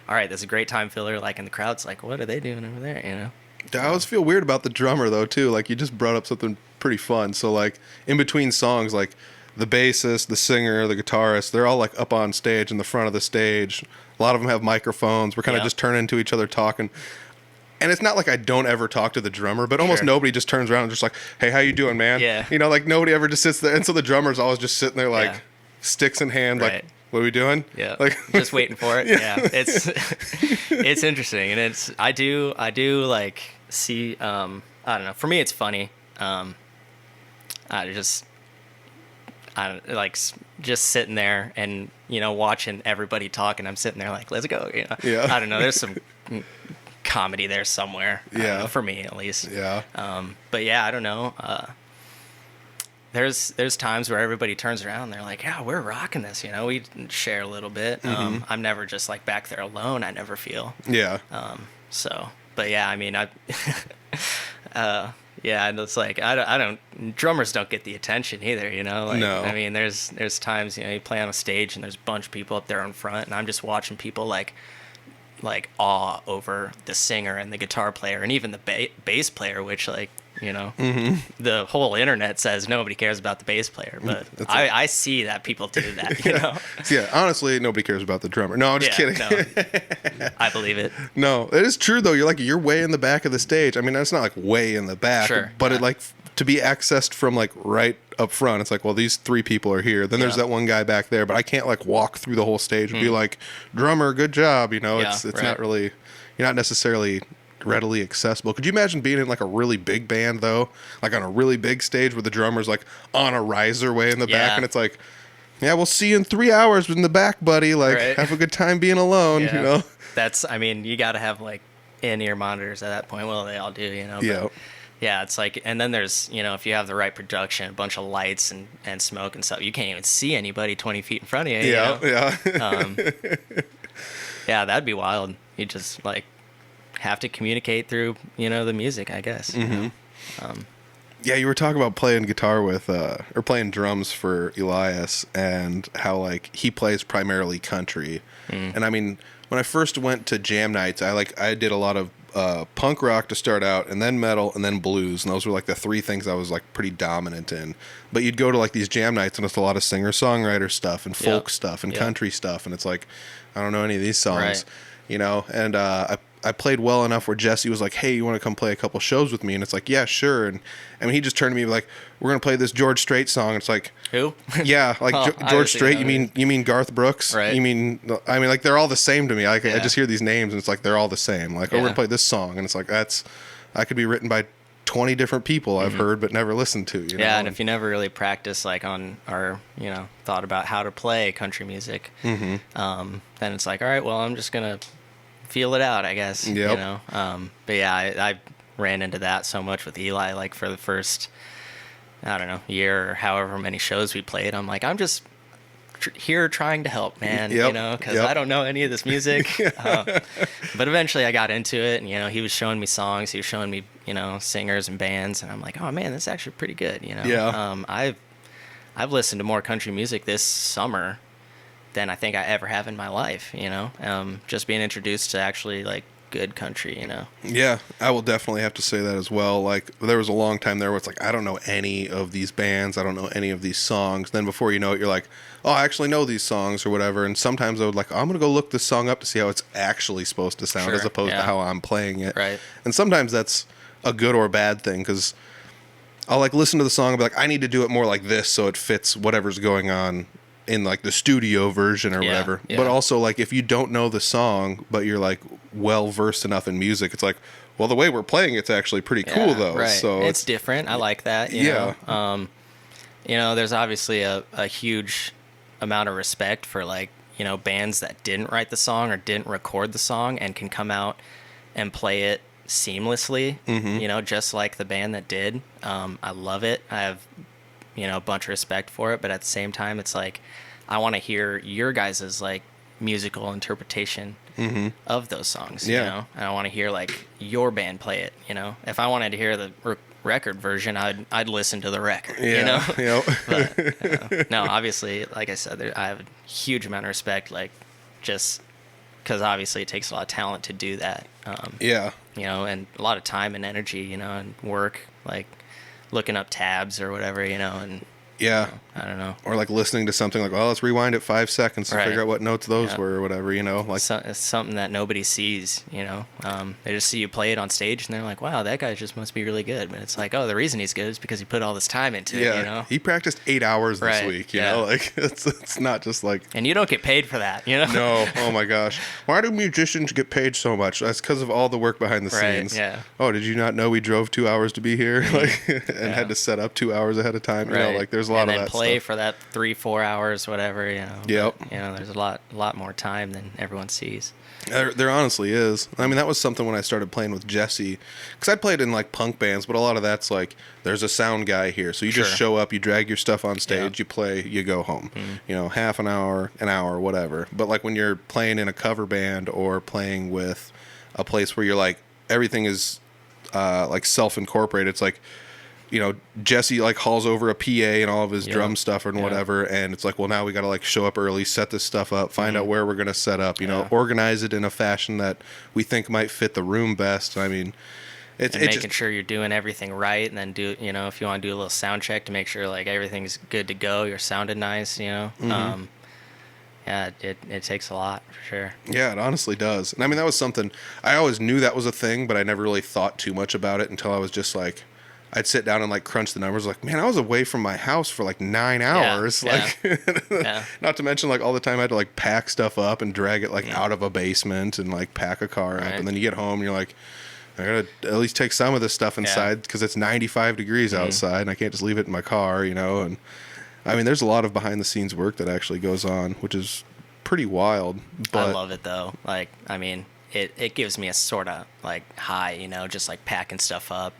all right, that's a great time filler. Like, and the crowd's like, what are they doing over there, I always feel weird about the drummer though too. Like you just brought up something pretty fun. So like in between songs, like the bassist, the singer, the guitarist, they're all like up on stage in the front of the stage. A lot of them have microphones. We're kind of just turning to each other talking. And it's not like I don't ever talk to the drummer, but almost nobody just turns around and just like, hey, how you doing, man? Yeah. Like nobody ever just sits there. And so the drummer's always just sitting there like sticks in hand, like, what are we doing? Yeah. Like just waiting for it. Yeah. It's interesting. And I do like see, I don't know. For me, it's funny. Just sitting there and, watching everybody talk, and I'm sitting there like, let's go. Yeah. I don't know. There's some comedy there somewhere. I don't Yeah. know, for me at least. Yeah. But yeah, I don't know. There's times where everybody turns around and they're like, yeah, we're rocking this. We share a little bit. I'm never just like back there alone. I never feel. Yeah. But yeah, I mean, yeah, and it's like I don't drummers don't get the attention either, Like, No. I mean, there's times you play on a stage and there's a bunch of people up there in front, and I'm just watching people like awe over the singer and the guitar player and even the bass player, which the whole internet says nobody cares about the bass player, but I see that people do that, Yeah, honestly, nobody cares about the drummer. No, I'm just kidding. No, I believe it. No, it is true though. You're way in the back of the stage. I mean, that's not like way in the back, but it to be accessed from like right up front. It's like, well, these three people are here. Then there's that one guy back there, but I can't like walk through the whole stage and be like, drummer, good job. It's not really. You're not necessarily readily accessible. Could you imagine being in like a really big band though, like on a really big stage where the drummer's like on a riser way in the back, and it's like, yeah, we'll see you in 3 hours in the back, buddy. Like, have a good time being alone. That's, I mean, you got to have like in-ear monitors at that point. Well, they all do, But, yeah, it's like, and then there's, if you have the right production, a bunch of lights and smoke and stuff, you can't even see anybody 20 feet in front of you. Yeah, that'd be wild. You just like have to communicate through, the music, I guess. Yeah, you were talking about playing guitar with, or playing drums for Elias, and how like he plays primarily country. And I mean, when I first went to jam nights, I did a lot of punk rock to start out, and then metal, and then blues, and those were like the three things I was like pretty dominant in. But you'd go to like these jam nights, and it's a lot of singer-songwriter stuff and folk stuff and country stuff, and it's like, I don't know any of these songs, And I played well enough where Jesse was like, hey, you want to come play a couple shows with me? And it's like, yeah, sure. And I mean, he just turned to me like, we're gonna play this George Strait song. It's like, who? Yeah, like George Strait. You mean Garth Brooks? Right. I mean, like they're all the same to me. I just hear these names and it's like they're all the same. Like, oh, we're gonna play this song, and it's like I could be written by 20 different people I've heard but never listened to. And if you never really practice like on or thought about how to play country music, then it's like, all right, well, I'm just gonna feel it out, I guess. But yeah, I ran into that so much with Eli, like for the first, I don't know, year or however many shows we played. I'm like, I'm just here trying to help, man, because I don't know any of this music. But eventually I got into it, and he was showing me songs, he was showing me singers and bands, and I'm like, oh man, this is actually pretty good. I've listened to more country music this summer than I think I ever have in my life, just being introduced to actually like good country, Yeah, I will definitely have to say that as well. Like there was a long time there where it's like, I don't know any of these bands, I don't know any of these songs. Then before you know it, you're like, oh, I actually know these songs or whatever. And sometimes I would like, I'm going to go look this song up to see how it's actually supposed to sound as opposed to how I'm playing it. Right. And sometimes that's a good or bad thing, because I'll like listen to the song and be like, I need to do it more like this so it fits whatever's going on in like the studio version or Yeah, whatever. yeah. But also like if you don't know the song, but you're like well versed enough in music, it's like, well, the way we're playing it's actually pretty cool Yeah, though. right. So It's different. I like that. You know? You know, there's obviously a huge amount of respect for like, you know, bands that didn't write the song or didn't record the song and can come out and play it seamlessly, you know, just like the band that did. I love it. I have, you know, a bunch of respect for it, but at the same time, it's like, I want to hear your guys's like musical interpretation of those songs, you know, and I want to hear like your band play it, you know. If I wanted to hear the record version, I'd listen to the record, you know. But, no, obviously, like I said, I have a huge amount of respect, like just because obviously it takes a lot of talent to do that. You know, and a lot of time and energy, you know, and work, like looking up tabs or whatever, you know, and I don't know. Or like listening to something like, well, let's rewind it 5 seconds to Right. figure out what notes those were or whatever, you know, like It's something that nobody sees, you know. They just see you play it on stage and they're like, wow, that guy just must be really good. But it's like, oh, the reason he's good is because he put all this time into it, you know. He practiced 8 hours this Right, week, you know, like it's not just like. And you don't get paid for that, you know. No, oh my gosh. Why do musicians get paid so much? That's because of all the work behind the Right, scenes. yeah. Oh, did you not know we drove 2 hours to be here? Like, and had to set up 2 hours ahead of time. You know, like there's a lot and of then that play stuff. for that 3-4 hours, whatever, you know. Yep. But, you know, there's a lot more time than everyone sees. There honestly is. I mean, that was something when I started playing with Jesse, because I played in like punk bands, but a lot of that's like there's a sound guy here, so you just show up, you drag your stuff on stage, you play, you go home. You know, half an hour, whatever. But like when you're playing in a cover band or playing with a place where you're like everything is like self-incorporated, it's like, you know, Jesse like hauls over a PA and all of his drum stuff and whatever, and it's like, well, now we got to like show up early, set this stuff up, find out where we're gonna set up, you know, organize it in a fashion that we think might fit the room best. I mean, it's making sure you're doing everything right, and then do, you know, if you want to do a little sound check to make sure like everything's good to go, you're sounding nice, you know. Yeah, it takes a lot for sure. Yeah, it honestly does. And I mean, that was something I always knew that was a thing, but I never really thought too much about it until I was just like, I'd sit down and like crunch the numbers. Like, man, I was away from my house for like 9 hours. Not to mention like all the time I had to like pack stuff up and drag it like out of a basement and like pack a car up. And then you get home and you're like, I gotta at least take some of this stuff inside because it's 95 degrees outside and I can't just leave it in my car, you know. And I mean, there's a lot of behind the scenes work that actually goes on, which is pretty wild. But I love it though. Like, I mean, it gives me a sort of like high, you know, just like packing stuff up.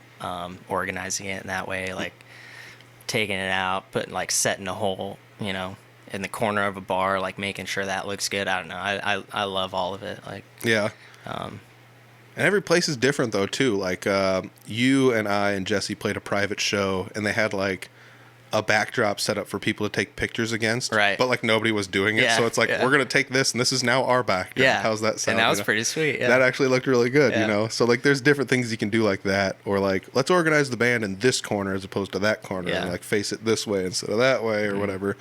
Organizing it in that way, like taking it out, putting like setting a hole, you know, in the corner of a bar, like making sure that looks good. I don't know. I love all of it. Like, and every place is different though too. Like you and I and Jesse played a private show, and they had like a backdrop set up for people to take pictures against. Right. But like nobody was doing it, so it's like we're gonna take this, and this is now our backdrop. Yeah. How's that sound? And that was pretty sweet. Yeah. That actually looked really good, you know. So like, there's different things you can do like that, or like let's organize the band in this corner as opposed to that corner, and like face it this way instead of that way, or whatever.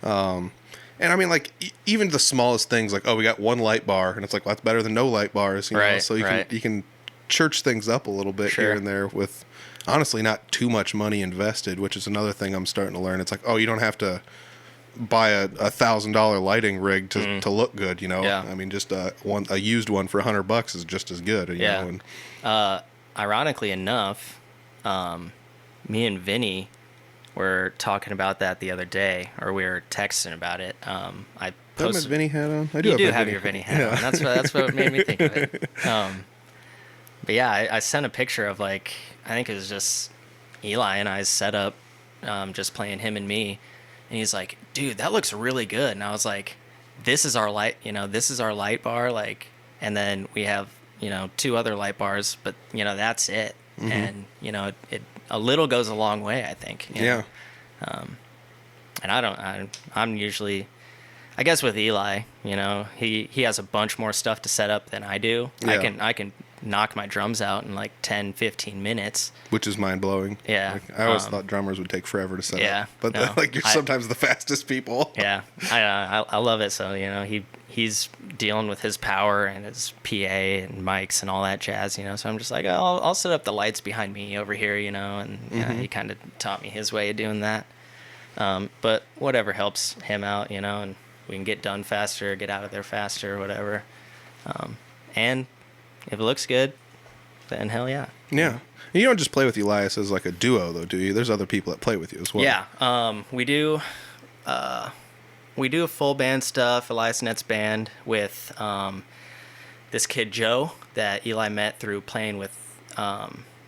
And I mean, like even the smallest things, like, oh, we got one light bar, and it's like, well, that's better than no light bars, you know. So you can church things up a little bit here and there with honestly not too much money invested, which is another thing I'm starting to learn. It's like, oh, you don't have to buy a $1,000 lighting rig to look good, you know. I mean, just a used one for $100 is just as good, you know. And ironically enough, me and Vinny were talking about that the other day, or we were texting about it. I posted. my Vinny hat on? I do. You do have your Vinny hat on. That's what made me think of it. But yeah, I sent a picture of like, I think it was just Eli and I's setup, just playing him and me, and he's like, "Dude, that looks really good." And I was like, "This is our light, you know, this is our light bar, like, and then we have, you know, 2 other light bars, but you know, that's it." And you know, it a little goes a long way, I think. You know? And I'm usually, I guess with Eli, you know, he has a bunch more stuff to set up than I do. I can knock my drums out in like 10-15 minutes, which is mind-blowing. Like, I always thought drummers would take forever to set up, but no, like you're sometimes the fastest people. I love it. So, you know, he's dealing with his power and his PA and mics and all that jazz, you know. So I'm just like, oh, I'll set up the lights behind me over here, you know. And yeah, he kind of taught me his way of doing that. But whatever helps him out, and we can get done faster, get out of there faster, or whatever. And if it looks good, then hell yeah. Yeah. And you don't just play with Elias as like a duo, though, do you? There's other people that play with you as well. Yeah. We do full band stuff, Elias Net's band, with this kid Joe that Eli met through playing with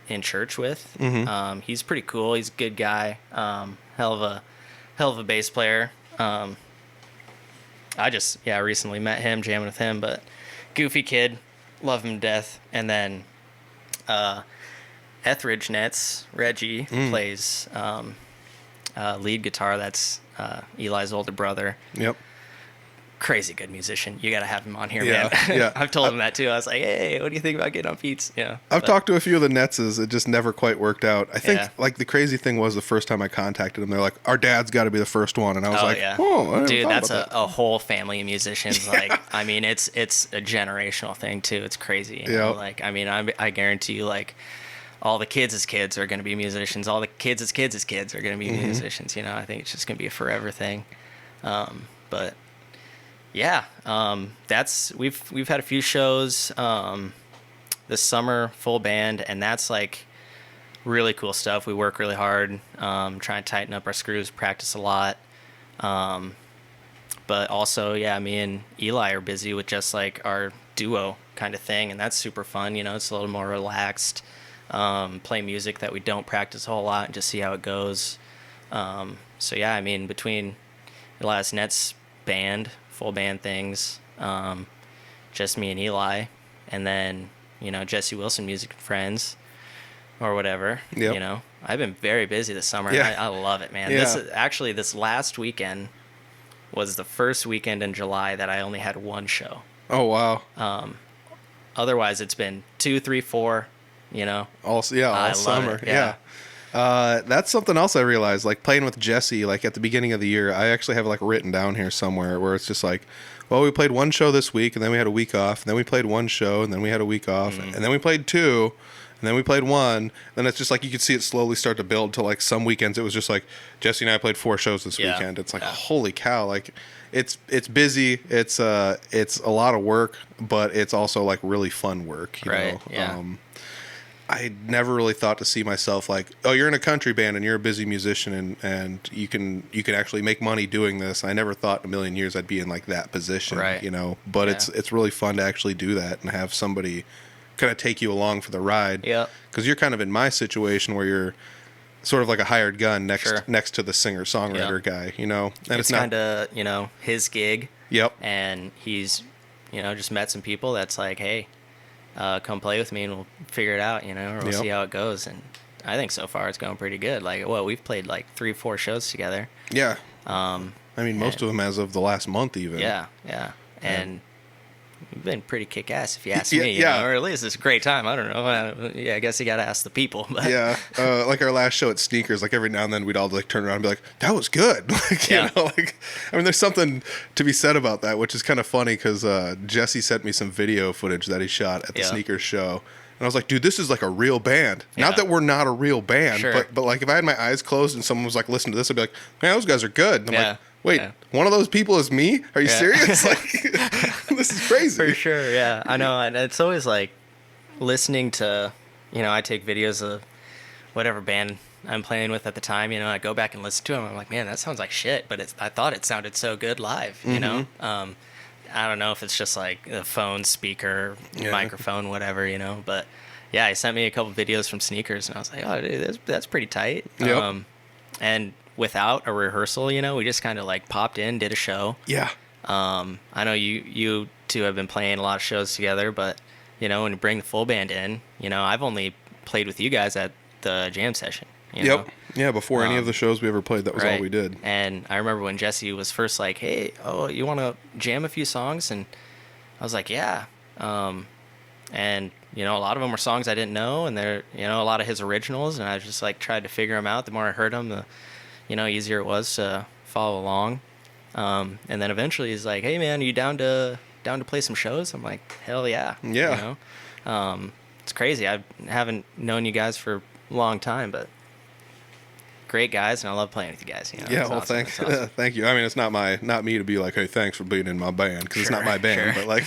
in church with. Mm-hmm. He's pretty cool. He's a good guy. Hell of a bass player. I just recently met him, jamming with him, but goofy kid, love him to death. And then Etheridge Nets, Reggie plays lead guitar. That's Eli's older brother. Yep. Crazy good musician. You got to have him on here, Yeah, man. yeah. I've told him that too. I was like, hey, what do you think about getting on beats? Yeah. I've talked to a few of the Netses. It just never quite worked out. I think Yeah. like the crazy thing was the first time I contacted them, they're like, our dad's got to be the first one. And I was like, yeah. oh, I never Dude, thought that's about that. a whole family of musicians. Like, I mean, it's a generational thing too. It's crazy. You know? Yeah. Like, I mean, I guarantee you, like, all the kids' kids are going to be musicians. All the kids' kids are going to be musicians. You know, I think it's just going to be a forever thing. But yeah, we've had a few shows this summer, full band, and that's like really cool stuff. We work really hard, try and tighten up our screws, practice a lot. But also, me and Eli are busy with just like our duo kind of thing, and that's super fun. You know, it's a little more relaxed. Play music that we don't practice a whole lot and just see how it goes. So yeah, I mean, between Elias Net's band, full band things, just me and Eli, and then, Jesse Wilson Music and Friends or whatever. Yep. You know, I've been very busy this summer. Yeah. I love it, man. Yeah. This last weekend was the first weekend in July that I only had one show. Oh, wow. Otherwise it's been 2, 3, 4, All love summer. it, yeah. That's something else I realized, like playing with Jesse, like at the beginning of the year, I actually have like written down here somewhere where it's just like, well, we played one show this week and then we had a week off, and then we played one show and then we had a week off, and then we played two, and then we played one. Then it's just like you could see it slowly start to build to like some weekends it was just like Jesse and I played 4 shows this Yeah. weekend. It's like, holy cow, like it's busy, it's a lot of work, but it's also like really fun work, you Right, know. yeah. I never really thought to see myself like, oh, you're in a country band and you're a busy musician and you can actually make money doing this. I never thought in a million years I'd be in like that position, Right. But Yeah. it's really fun to actually do that and have somebody kind of take you along for the ride. Yep. Because you're kind of in my situation where you're sort of like a hired gun Sure. next to the singer-songwriter guy, And It's kind of, his gig. Yep. And he's, just met some people that's like, hey, come play with me and we'll figure it out, or we'll Yep. see how it goes. And I think so far it's going pretty good. Like, we've played like 3, 4 shows together. Yeah. I mean, most of them as of the last month even. Yeah. And we've been pretty kick-ass, if you ask Yeah, me. yeah. Or at least it's a great time. I don't know. I guess you got to ask the people. But Yeah, like our last show at Sneakers, like every now and then we'd all like turn around and be like, "That was good." Like, Yeah. I mean, there's something to be said about that, which is kind of funny because Jesse sent me some video footage that he shot at the Yeah. Sneakers show, and I was like, "Dude, this is like a real band." Yeah. Not that we're not a real band, Sure. but like if I had my eyes closed and someone was like, "Listen to this," I'd be like, "Man, those guys are good." And I'm Yeah. like, "Wait, Yeah. one of those people is me? Are you Yeah. serious? Like, this is crazy." For sure, yeah. I know, and it's always like listening to, I take videos of whatever band I'm playing with at the time, I go back and listen to them. I'm like, man, that sounds like shit, but I thought it sounded so good live, you know? I don't know if it's just like the phone speaker, Yeah. microphone, whatever, but yeah, he sent me a couple videos from Sneakers and I was like, oh, dude, that's pretty tight. Yep. And without a rehearsal, we just kind of like popped in, did a show. Yeah. I know you two have been playing a lot of shows together, but when you bring the full band in, I've only played with you guys at the jam session. You know? Yeah, before any of the shows we ever played, that was all Right. we did. And I remember when Jesse was first like, "Hey, you want to jam a few songs?" And I was like, "Yeah." And a lot of them were songs I didn't know, and they're a lot of his originals, and I just like tried to figure them out. The more I heard them, the easier it was to follow along. And then eventually he's like, "Hey man, are you down to play some shows?" I'm like, "Hell yeah." Yeah. It's crazy. I haven't known you guys for a long time, but great guys, and I love playing with you guys. You know, Yeah, it's well, awesome. It's awesome. thank you. I mean, it's not me to be like, hey, thanks for being in my band, because it's not my band. Sure. But like,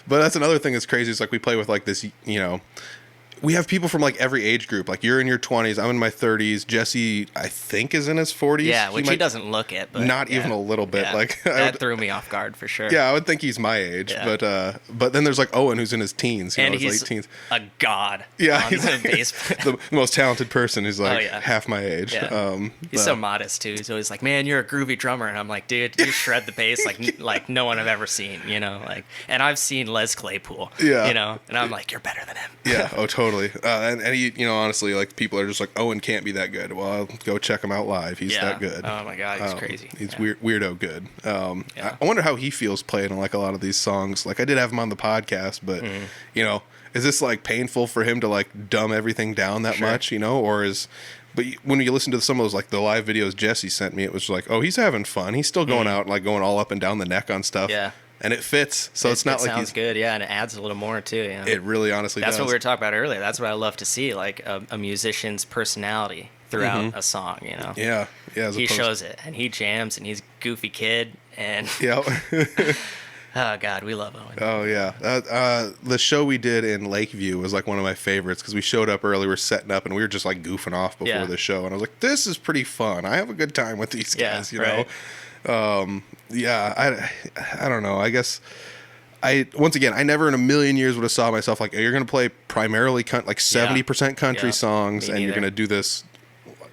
but that's another thing that's crazy. Is like we play with like this, you know. We have people from like every age group. Like you're in your 20s, I'm in my 30s. Jesse, I think, is in his 40s. Yeah, which he doesn't look it, but not even a little bit. Yeah. Like that threw me off guard for sure. Yeah, I would think he's my age, Yeah. but then there's like Owen, who's in his teens, and his he's late teens. a god. Yeah, on he's the bass player. the most talented person. He's like yeah. half my age. Yeah. He's so modest too. He's always like, "Man, you're a groovy drummer," and I'm like, "Dude, you shred the bass like no one I've ever seen." You know, like, and I've seen Les Claypool. Yeah. You know, and I'm like, "You're better than him." Yeah. Oh, totally. And he, you know, honestly, like people are just like, Owen can't be that good. Well, I'll go check him out live. He's that good. Oh my god, he's crazy. He's weirdo good. I wonder how he feels playing like a lot of these songs. Like I did have him on the podcast, but you know, is this like painful for him to like dumb everything down that much? You know, or is but when you listen to some of those like the live videos Jesse sent me, it was like, oh, he's having fun. He's still going out and like going all up and down the neck on stuff. Yeah. And it fits, so it's not like sounds good, yeah, and it adds a little more too. You know? It really, honestly, That's does. what we were talking about earlier. That's what I love to see, like a musician's personality throughout a song. You know, Yeah. he shows it, and he jams, and he's a goofy kid, and Yeah. oh god, we love Owen. Oh yeah, the show we did in Lakeview was like one of my favorites because we showed up early, we were setting up, and we were just like goofing off before the show, and I was like, "This is pretty fun. I have a good time with these guys," you know. Yeah, I don't know. I guess once again, I never in a million years would have saw myself like, you're gonna play primarily like 70% country songs, and you're gonna do this,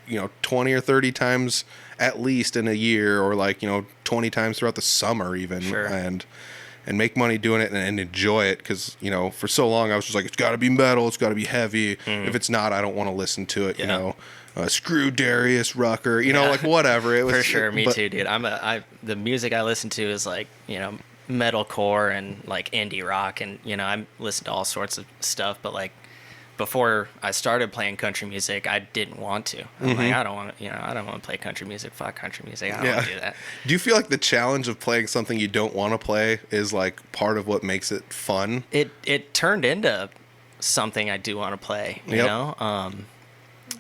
you know, 20 or 30 times at least in a year, or like, you know, 20 times throughout the summer even, and make money doing it and enjoy it, because, you know, for so long I was just like, it's got to be metal, it's got to be heavy. If it's not, I don't want to listen to it. You know, screw Darius Rucker. You know, like whatever. It was for sure. Me too, dude. The music I listen to is like, you know, metalcore and like indie rock, and you know, I listen to all sorts of stuff. But like before I started playing country music, I didn't want to. I'm like, I don't want to, you know, I don't want to play country music. Fuck country music. I don't want to do that. Do you feel like the challenge of playing something you don't want to play is like part of what makes it fun? It turned into something I do want to play, you know?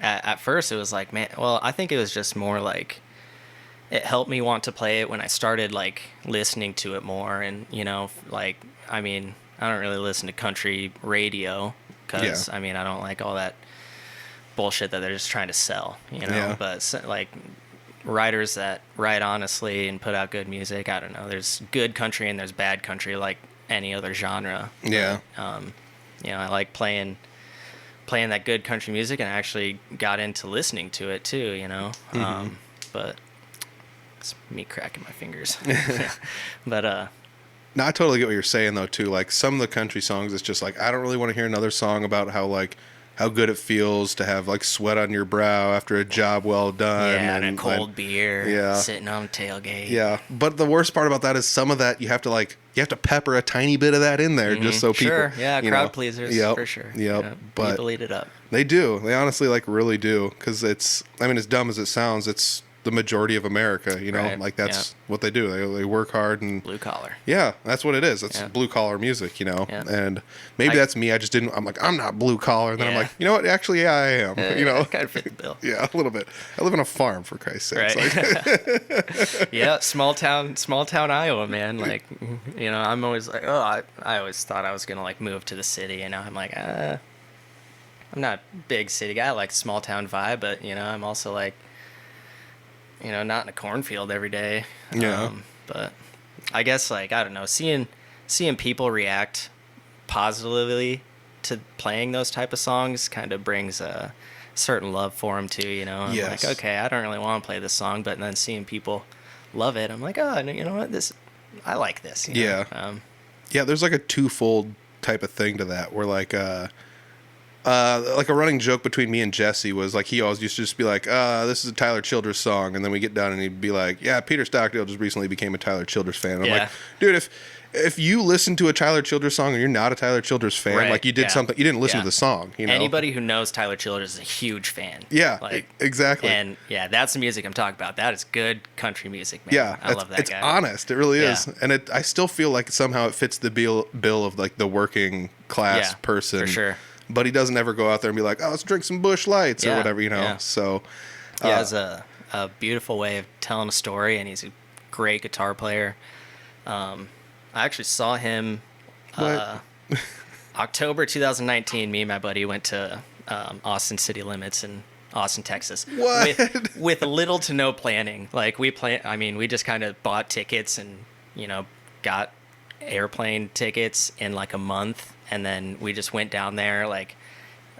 At first it was like, man, well, I think it was just more like, it helped me want to play it when I started like listening to it more. And, you know, like, I mean, I don't really listen to country radio, because I mean, I don't like all that bullshit that they're just trying to sell, you know. But like writers that write honestly and put out good music, I don't know, there's good country and there's bad country, like any other genre. But, you know, I like playing that good country music, and I actually got into listening to it too, you know. But it's me cracking my fingers. But no, I totally get what you're saying though too. Like some of the country songs, it's just like, I don't really want to hear another song about how good it feels to have like sweat on your brow after a job well done. Yeah, and a cold beer. Yeah. Sitting on a tailgate. Yeah, but the worst part about that is some of that you have to pepper a tiny bit of that in there just so people. Sure, yeah, crowd pleasers for sure. Yep, but people eat it up. They do. They honestly like really do, because it's. I mean, as dumb as it sounds, it's the majority of America, you know, like that's what they do. They work hard and blue collar. Yeah, that's what it is. It's blue collar music, you know. Yeah. And maybe that's me. I just didn't. I'm like, I'm not blue collar. And then I'm like, you know what? Actually, yeah, I am. You know, kind of fit the bill. Yeah, a little bit. I live on a farm, for Christ's sake. Right. Like yeah, small town Iowa, man. Like, you know, I'm always like, I always thought I was gonna like move to the city, and now I'm like, I'm not a big city guy. I like small town vibe, but you know, I'm also like, you know, not in a cornfield every day. Yeah. But I guess, like, I don't know, seeing people react positively to playing those type of songs kind of brings a certain love for them too, you know. I'm like, okay, I don't really want to play this song, but then seeing people love it, I'm like, oh, you know what, I like this. You know? Yeah, there's like a twofold type of thing to that, where like a running joke between me and Jesse was like, he always used to just be like, this is a Tyler Childers song, and then we get done and he'd be like, yeah, Peter Stockdale just recently became a Tyler Childers fan. And I'm like, dude, if you listen to a Tyler Childers song and you're not a Tyler Childers fan, like you did something, you didn't listen to the song. You know? Anybody who knows Tyler Childers is a huge fan. Yeah, like, exactly. And yeah, that's the music I'm talking about. That is good country music, man. Yeah, I love that guy. It's honest. It really is. And I still feel like somehow it fits the bill of like the working class person. For sure. But he doesn't ever go out there and be like, oh, let's drink some Busch Lights or whatever, you know. So He has a beautiful way of telling a story, and he's a great guitar player. I actually saw him October 2019. Me and my buddy went to Austin City Limits in Austin, Texas. What? With little to no planning. Like we just kind of bought tickets and got airplane tickets in like a month, and then we just went down there. Like,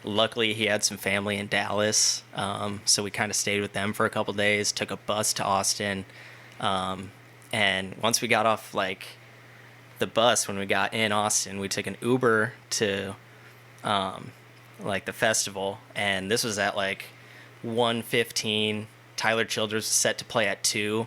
luckily he had some family in Dallas, so we kind of stayed with them for a couple days. Took a bus to Austin, and once we got off like the bus, when we got in Austin, we took an Uber to like the festival, and this was at like 1:15. Tyler Childers was set to play at 2.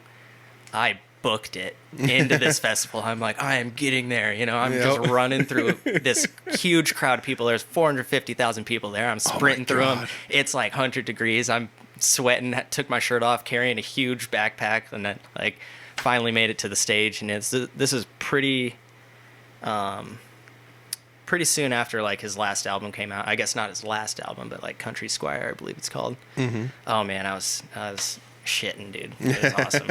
I booked it into this festival. I'm like, I am getting there. I'm just running through this huge crowd of people. There's 450,000 people there. I'm sprinting through them. It's like 100 degrees. I'm sweating. Took my shirt off, carrying a huge backpack, and then like finally made it to the stage. And this is pretty soon after like his last album came out. I guess not his last album, but like Country Squire, I believe it's called. Mm-hmm. Oh man, I was shitting, dude. It was awesome.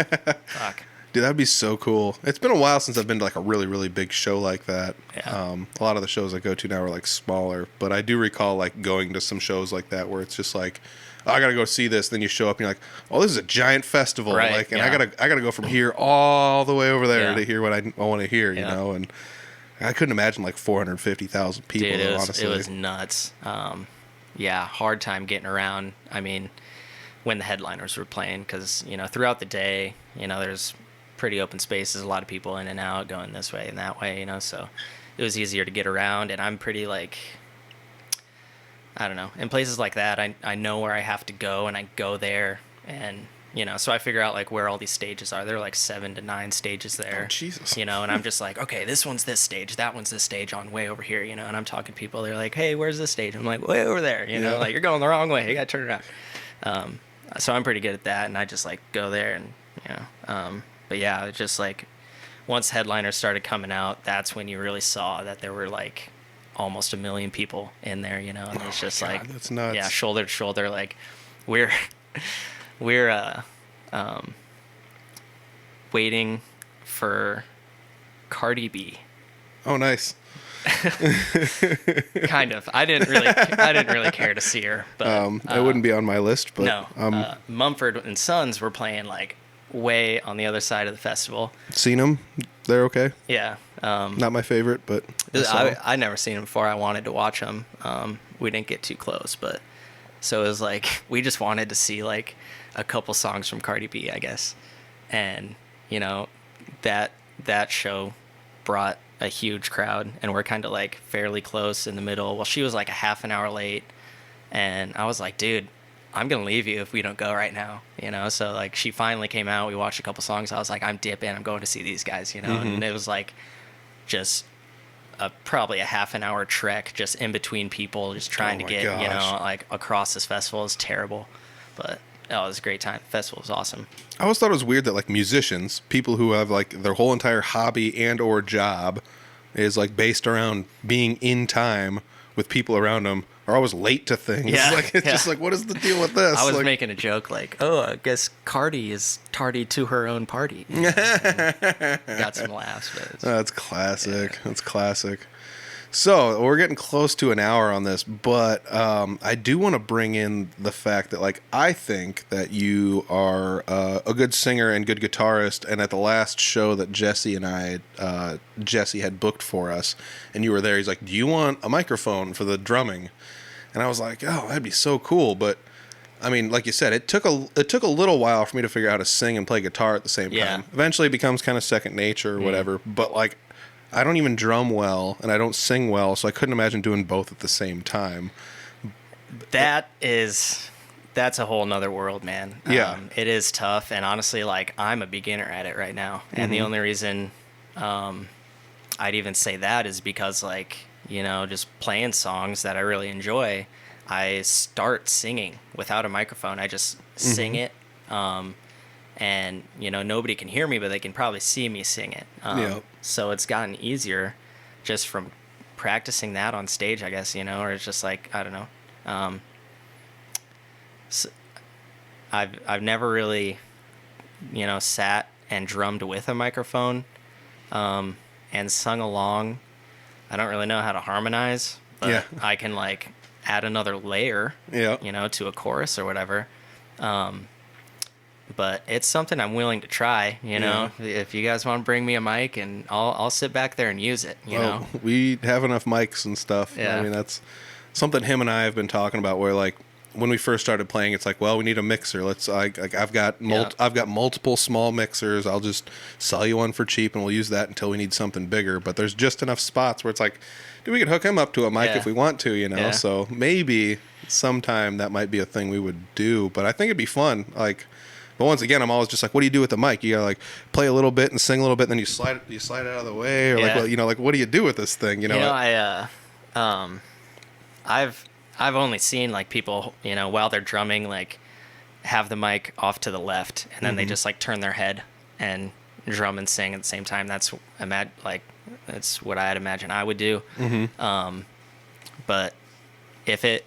Fuck. Dude, that'd be so cool. It's been a while since I've been to like a really, really big show like that. Yeah. A lot of the shows I go to now are like smaller, but I do recall like going to some shows like that where it's just like, oh, I gotta go see this. Then you show up and you're like, oh, this is a giant festival, right, like, and I gotta go from here all the way over there to hear what I want to hear, you know. And I couldn't imagine like 450,000 people. Dude, honestly, it was nuts. Hard time getting around. I mean, when the headliners were playing, because throughout the day, there's pretty open spaces, a lot of people in and out, going this way and that way, so it was easier to get around. And I'm pretty like, I don't know, in places like that, I know where I have to go, and I go there, and so I figure out like where all these stages are. There are like 7 to 9 stages there. Oh, Jesus. And I'm just like, okay, this one's this stage, that one's this stage on way over here, and I'm talking to people. They're like, hey, where's this stage? I'm like, way over there, like, you're going the wrong way. You got to turn around. So I'm pretty good at that, and I just like go there, and but yeah, it's just like once headliners started coming out, that's when you really saw that there were like almost 1 million people in there, and it's just God, like, that's nuts. Yeah, shoulder to shoulder. Like we're waiting for Cardi B. Oh, nice. Kind of. I didn't really care to see her, but it wouldn't be on my list. But no, Mumford and Sons were playing like way on the other side of the festival. Seen them? They're okay. Yeah. Not my favorite, but I never seen them before. I wanted to watch them. We didn't get too close, but so it was like we just wanted to see like a couple songs from Cardi B, I guess, and that show brought a huge crowd, and we're kind of like fairly close in the middle. Well, she was like a half an hour late, and I was like, dude, I'm gonna leave you if we don't go right now, so like she finally came out. We watched a couple songs. I was like, I'm dipping, I'm going to see these guys, and it was like just probably a half an hour trek just in between people, just trying to get like across this festival. Is terrible, but it was a great time. The festival was awesome. I always thought it was weird that like musicians, people who have like their whole entire hobby and or job is like based around being in time with people around them, are always late to things. Yeah, like it's just like, what is the deal with this? I was like, making a joke like, oh, I guess Cardi is tardy to her own party. Got some laughs, but that's classic. Yeah. That's classic. So we're getting close to an hour on this, but I do want to bring in the fact that, like, I think that you are a good singer and good guitarist. And at the last show that Jesse had booked for us, and you were there, he's like, "Do you want a microphone for the drumming?" And I was like, "Oh, that'd be so cool." But I mean, like you said, it took a little while for me to figure out how to sing and play guitar at the same time. Eventually, it becomes kind of second nature or whatever. But like, I don't even drum well, and I don't sing well, so I couldn't imagine doing both at the same time. That's a whole nother world, man. Yeah. It is tough, and honestly, like, I'm a beginner at it right now. And the only reason I'd even say that is because, like, just playing songs that I really enjoy, I start singing without a microphone. I just sing it. And, nobody can hear me, but they can probably see me sing it. So it's gotten easier just from practicing that on stage, I guess, or it's just like, I don't know. So, I've never really, sat and drummed with a microphone, and sung along. I don't really know how to harmonize, but I can like add another layer, to a chorus or whatever. But it's something I'm willing to try, if you guys want to bring me a mic, and I'll sit back there and use it, know. We have enough mics and stuff. Yeah. I mean, that's something him and I have been talking about, where like when we first started playing, it's like, well, we need a mixer. I've got multiple small mixers. I'll just sell you one for cheap and we'll use that until we need something bigger. But there's just enough spots where it's like, dude, we could hook him up to a mic if we want to, Yeah. So maybe sometime that might be a thing we would do, but I think it'd be fun. But once again, I'm always just like, what do you do with the mic? You gotta like play a little bit and sing a little bit, and then you slide it out of the way, or what do you do with this thing? I've only seen like people, while they're drumming, like have the mic off to the left, and then they just like turn their head and drum and sing at the same time. That's what I'd imagine I would do. But if it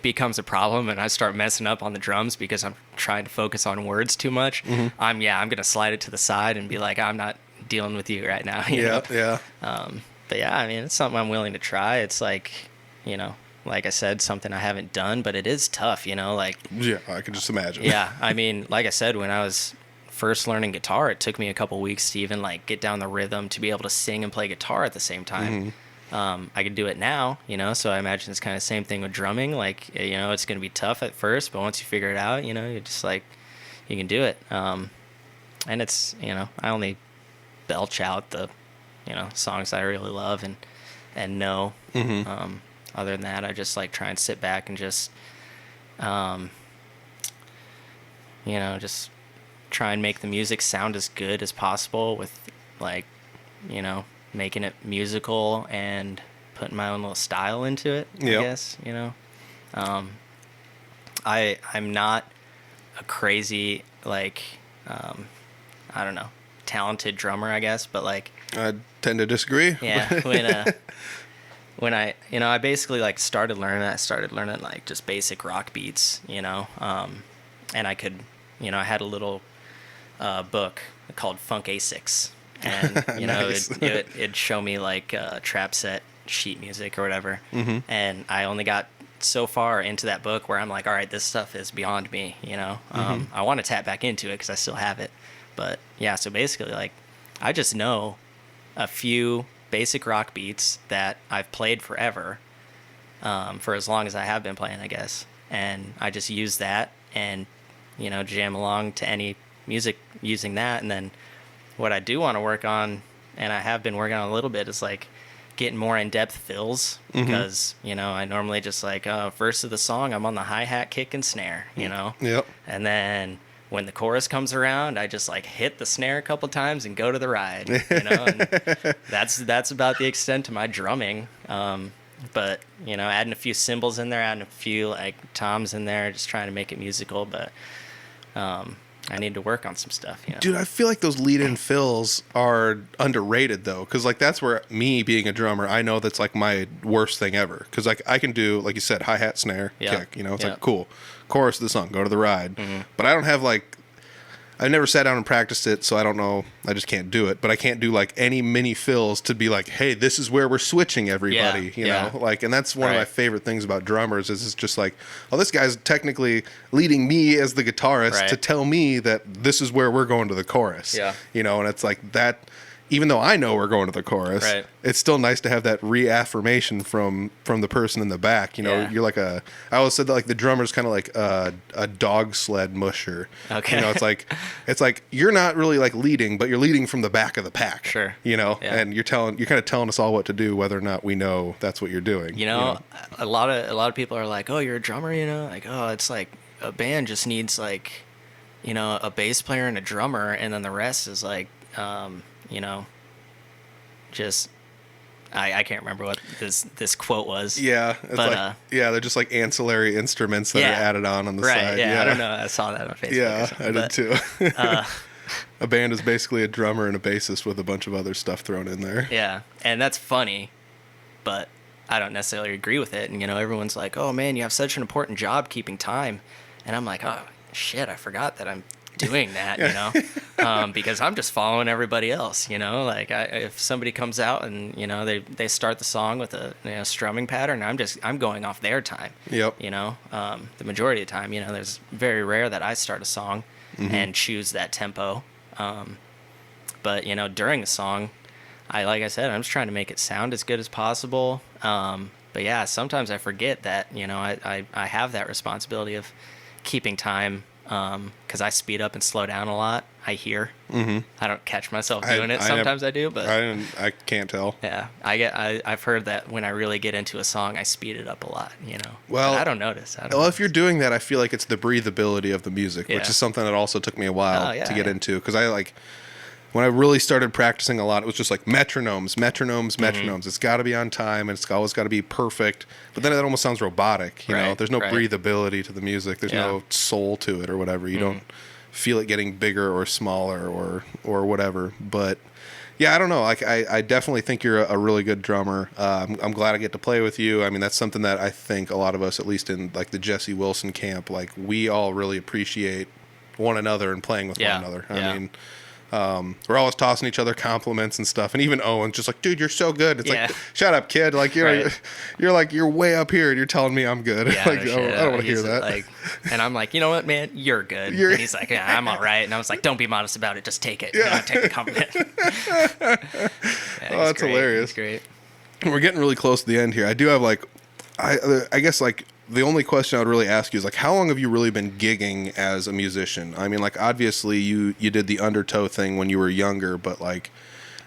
becomes a problem and I start messing up on the drums because I'm trying to focus on words too much, I'm gonna slide it to the side and be like, I'm not dealing with you right now. But yeah, I mean, it's something I'm willing to try. It's like, like I said, something I haven't done, but it is tough, I can just imagine. Yeah, I mean, like I said, when I was first learning guitar, it took me a couple weeks to even like get down the rhythm to be able to sing and play guitar at the same time. I can do it now, so I imagine it's kind of the same thing with drumming. Like, it's going to be tough at first, but once you figure it out, you're just like, you can do it. And it's, I only belch out the, songs I really love and know. Other than that, I just like try and sit back and just, just try and make the music sound as good as possible with like, making it musical and putting my own little style into it, I guess, I'm not a crazy, like, I don't know, talented drummer, I guess, but like, I tend to disagree. Yeah. When I basically like started learning like just basic rock beats, and I could, I had a little book called Funk A6, and Nice. it'd show me like trap set sheet music or whatever, and I only got so far into that book where I'm like, all right, this stuff is beyond me, I want to tap back into it because I still have it, but yeah, so basically like I just know a few basic rock beats that I've played forever, for as long as I have been playing, I guess. And I just use that and, jam along to any music using that. And then what I do want to work on, and I have been working on a little bit, is like getting more in-depth fills, because, I normally just like, verse of the song, I'm on the hi-hat, kick, and snare, Yep. And then when the chorus comes around, I just like hit the snare a couple times and go to the ride, and that's about the extent to my drumming. But, adding a few cymbals in there, adding a few like toms in there, just trying to make it musical. But I need to work on some stuff. Dude, I feel like those lead-in fills are underrated though, because like that's where me being a drummer, I know that's like my worst thing ever. Because like I can do, like you said, hi-hat, snare, kick. It's like cool. Chorus of the song, go to the ride. But I don't have like, I never sat down and practiced it, so I don't know. I just can't do it. But I can't do like any mini fills to be like, hey, this is where we're switching everybody. You know, like, and that's one of my favorite things about drummers is it's just like, oh, this guy's technically leading me as the guitarist to tell me that this is where we're going to the chorus. Yeah. And it's like that. Even though I know we're going to the chorus, it's still nice to have that reaffirmation from the person in the back. You're like I always said that like the drummer's kind of like a dog sled musher. Okay. It's like you're not really like leading, but you're leading from the back of the pack. Sure. And you're kind of telling us all what to do, whether or not we know that's what you're doing. A lot of people are like, oh, you're a drummer, like, oh, it's like a band just needs like, a bass player and a drummer, and then the rest is like, just I can't remember what this quote was. Yeah, but they're just like ancillary instruments that are added on the side. Yeah, I don't know. I saw that on Facebook. Yeah, I did too. A band is basically a drummer and a bassist with a bunch of other stuff thrown in there. Yeah, and that's funny, but I don't necessarily agree with it. And everyone's like, "Oh man, you have such an important job keeping time," and I'm like, "Oh, shit, I forgot that I'm doing that, you know, because I'm just following everybody else, you know, like if somebody comes out and, you know, they start the song with a strumming pattern, I'm going off their time. Yep. You know, the majority of the time, you know, there's very rare that I start a song and choose that tempo. But, you know, during a song, like I said, I'm just trying to make it sound as good as possible. But yeah, sometimes I forget that, you know, I have that responsibility of keeping time, because I speed up and slow down a lot. I hear. I don't catch myself doing it. Sometimes I do, but I can't tell. yeah, I've heard that when I really get into a song, I speed it up a lot, you know. Well, but I don't notice. If you're doing that, I feel like it's the breathability of the music, which Yeah. is something that also took me a while Oh, to get into, because when I really started practicing a lot, it was just like metronomes. It's got to be on time, and it's always got to be perfect. But then it almost sounds robotic, you know? Right, There's no right. breathability to the music. There's no soul to it or whatever. You don't feel it getting bigger or smaller or whatever. But yeah, I don't know. Like I definitely think you're a really good drummer. I'm glad I get to play with you. I mean, that's something that I think a lot of us, at least in like the Jesse Wilson camp, like we all really appreciate one another and playing with one another. I mean, we're always tossing each other compliments and stuff, and even Owen's just like, dude, you're so good. It's like, shut up, kid. Like you're way up here and you're telling me I'm good. Yeah, like, no I shit. don't want to hear He's that. Like, and I'm like, you know what, man, you're good. And he's like, yeah, I'm all right. And I was like, don't be modest about it. Just take it. You know, take the compliment. That's hilarious. He's great. We're getting really close to the end here. I do have I guess like the only question I would really ask you is like, how long have you really been gigging as a musician? I mean, like obviously you did the undertow thing when you were younger, but like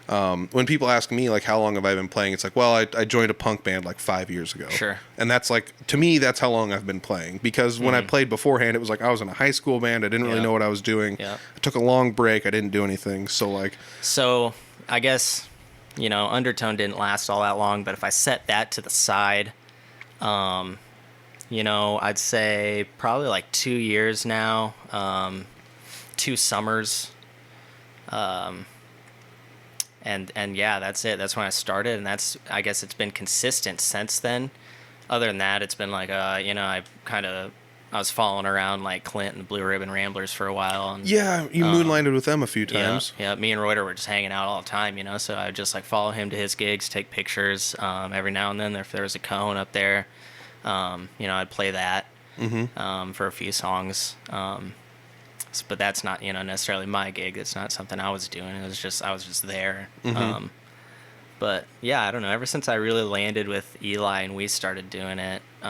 when people ask me like how long have I been playing, it's like, well, I joined a punk band like 5 years ago. Sure. And that's like, to me, that's how long I've been playing, because when I played beforehand, it was like I was in a high school band. I didn't really know what I was doing. Yeah. I took a long break. I didn't do anything. So I guess, you know, Undertone didn't last all that long, but if I set that to the side, you know, I'd say probably like 2 years now, 2 summers. And yeah, that's it. That's when I started, and I guess it's been consistent since then. Other than that, it's been like, you know, I was following around like Clint and the Blue Ribbon Ramblers for a while. And, yeah, you moonlighted with them a few times. Yeah, me and Reuter were just hanging out all the time, you know, so I would just like follow him to his gigs, take pictures. Every now and then, if there was a cone up there, you know, I'd play that for a few songs. But that's not, you know, necessarily my gig. It's not something I was doing. I was just there. But yeah, I don't know. Ever since I really landed with Eli and we started doing it, you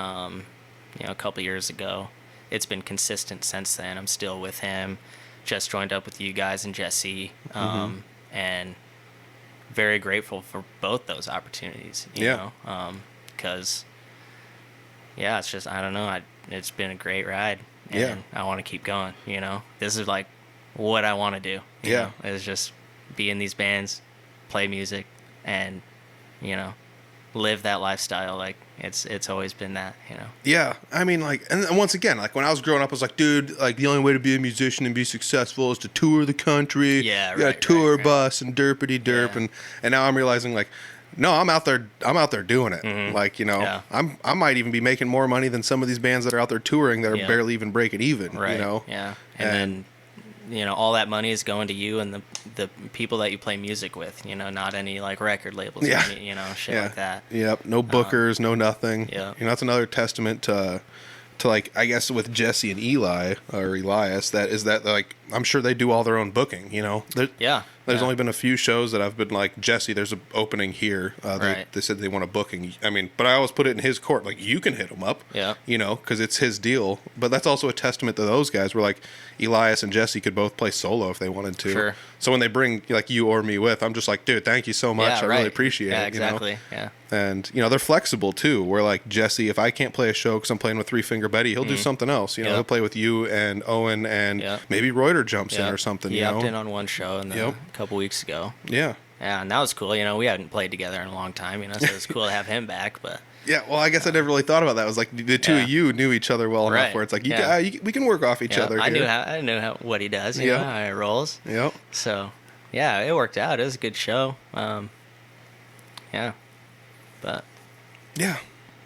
know, a couple years ago, it's been consistent since then. I'm still with him. Just joined up with you guys and Jesse, and very grateful for both those opportunities. You know, because yeah, it's just, I don't know. It's been a great ride. And I want to keep going, you know. This is like what I want to do. You know, is just be in these bands, play music, and, you know, live that lifestyle. Like it's always been that, you know. Yeah, I mean, like, and once again, like when I was growing up, I was like, dude, like the only way to be a musician and be successful is to tour the country. Yeah, you got a tour bus and derpity derp, and now I'm realizing like, no, I'm out there doing it. Like, you know, I might even be making more money than some of these bands that are out there touring that are barely even breaking even. Right. You know. Yeah. And then, you know, all that money is going to you and the people that you play music with. You know, not any like record labels. Or any, you know, shit like that. Yep. No bookers. No nothing. Yeah. You know, that's another testament to like, I guess with Jesse and Eli or Elias, that like I'm sure they do all their own booking. You know. There's only been a few shows that I've been like, Jesse, there's an opening here. They said they want a booking. I mean, but I always put it in his court. Like, you can hit him up. Yeah. You know, because it's his deal. But that's also a testament to those guys where, like, Elias and Jesse could both play solo if they wanted to. Sure. So when they bring, like, you or me with, I'm just like, dude, thank you so much. I really appreciate it. Yeah, exactly. You know? Yeah. And, you know, they're flexible, too. Where, like, Jesse, if I can't play a show because I'm playing with Three Finger Betty, he'll do something else. You know, he'll play with you and Owen and maybe Reuter jumps in or something. He opted in on one show a couple weeks ago. Yeah. Yeah, and that was cool. You know, we hadn't played together in a long time, you know, so it was cool to have him back. But yeah, well, I guess I never really thought about that. It was like the two of you knew each other well enough where it's like, we can work off each other. I knew what he does, you know, how he rolls. Yep. So, yeah, it worked out. It was a good show. Yeah. But. Yeah.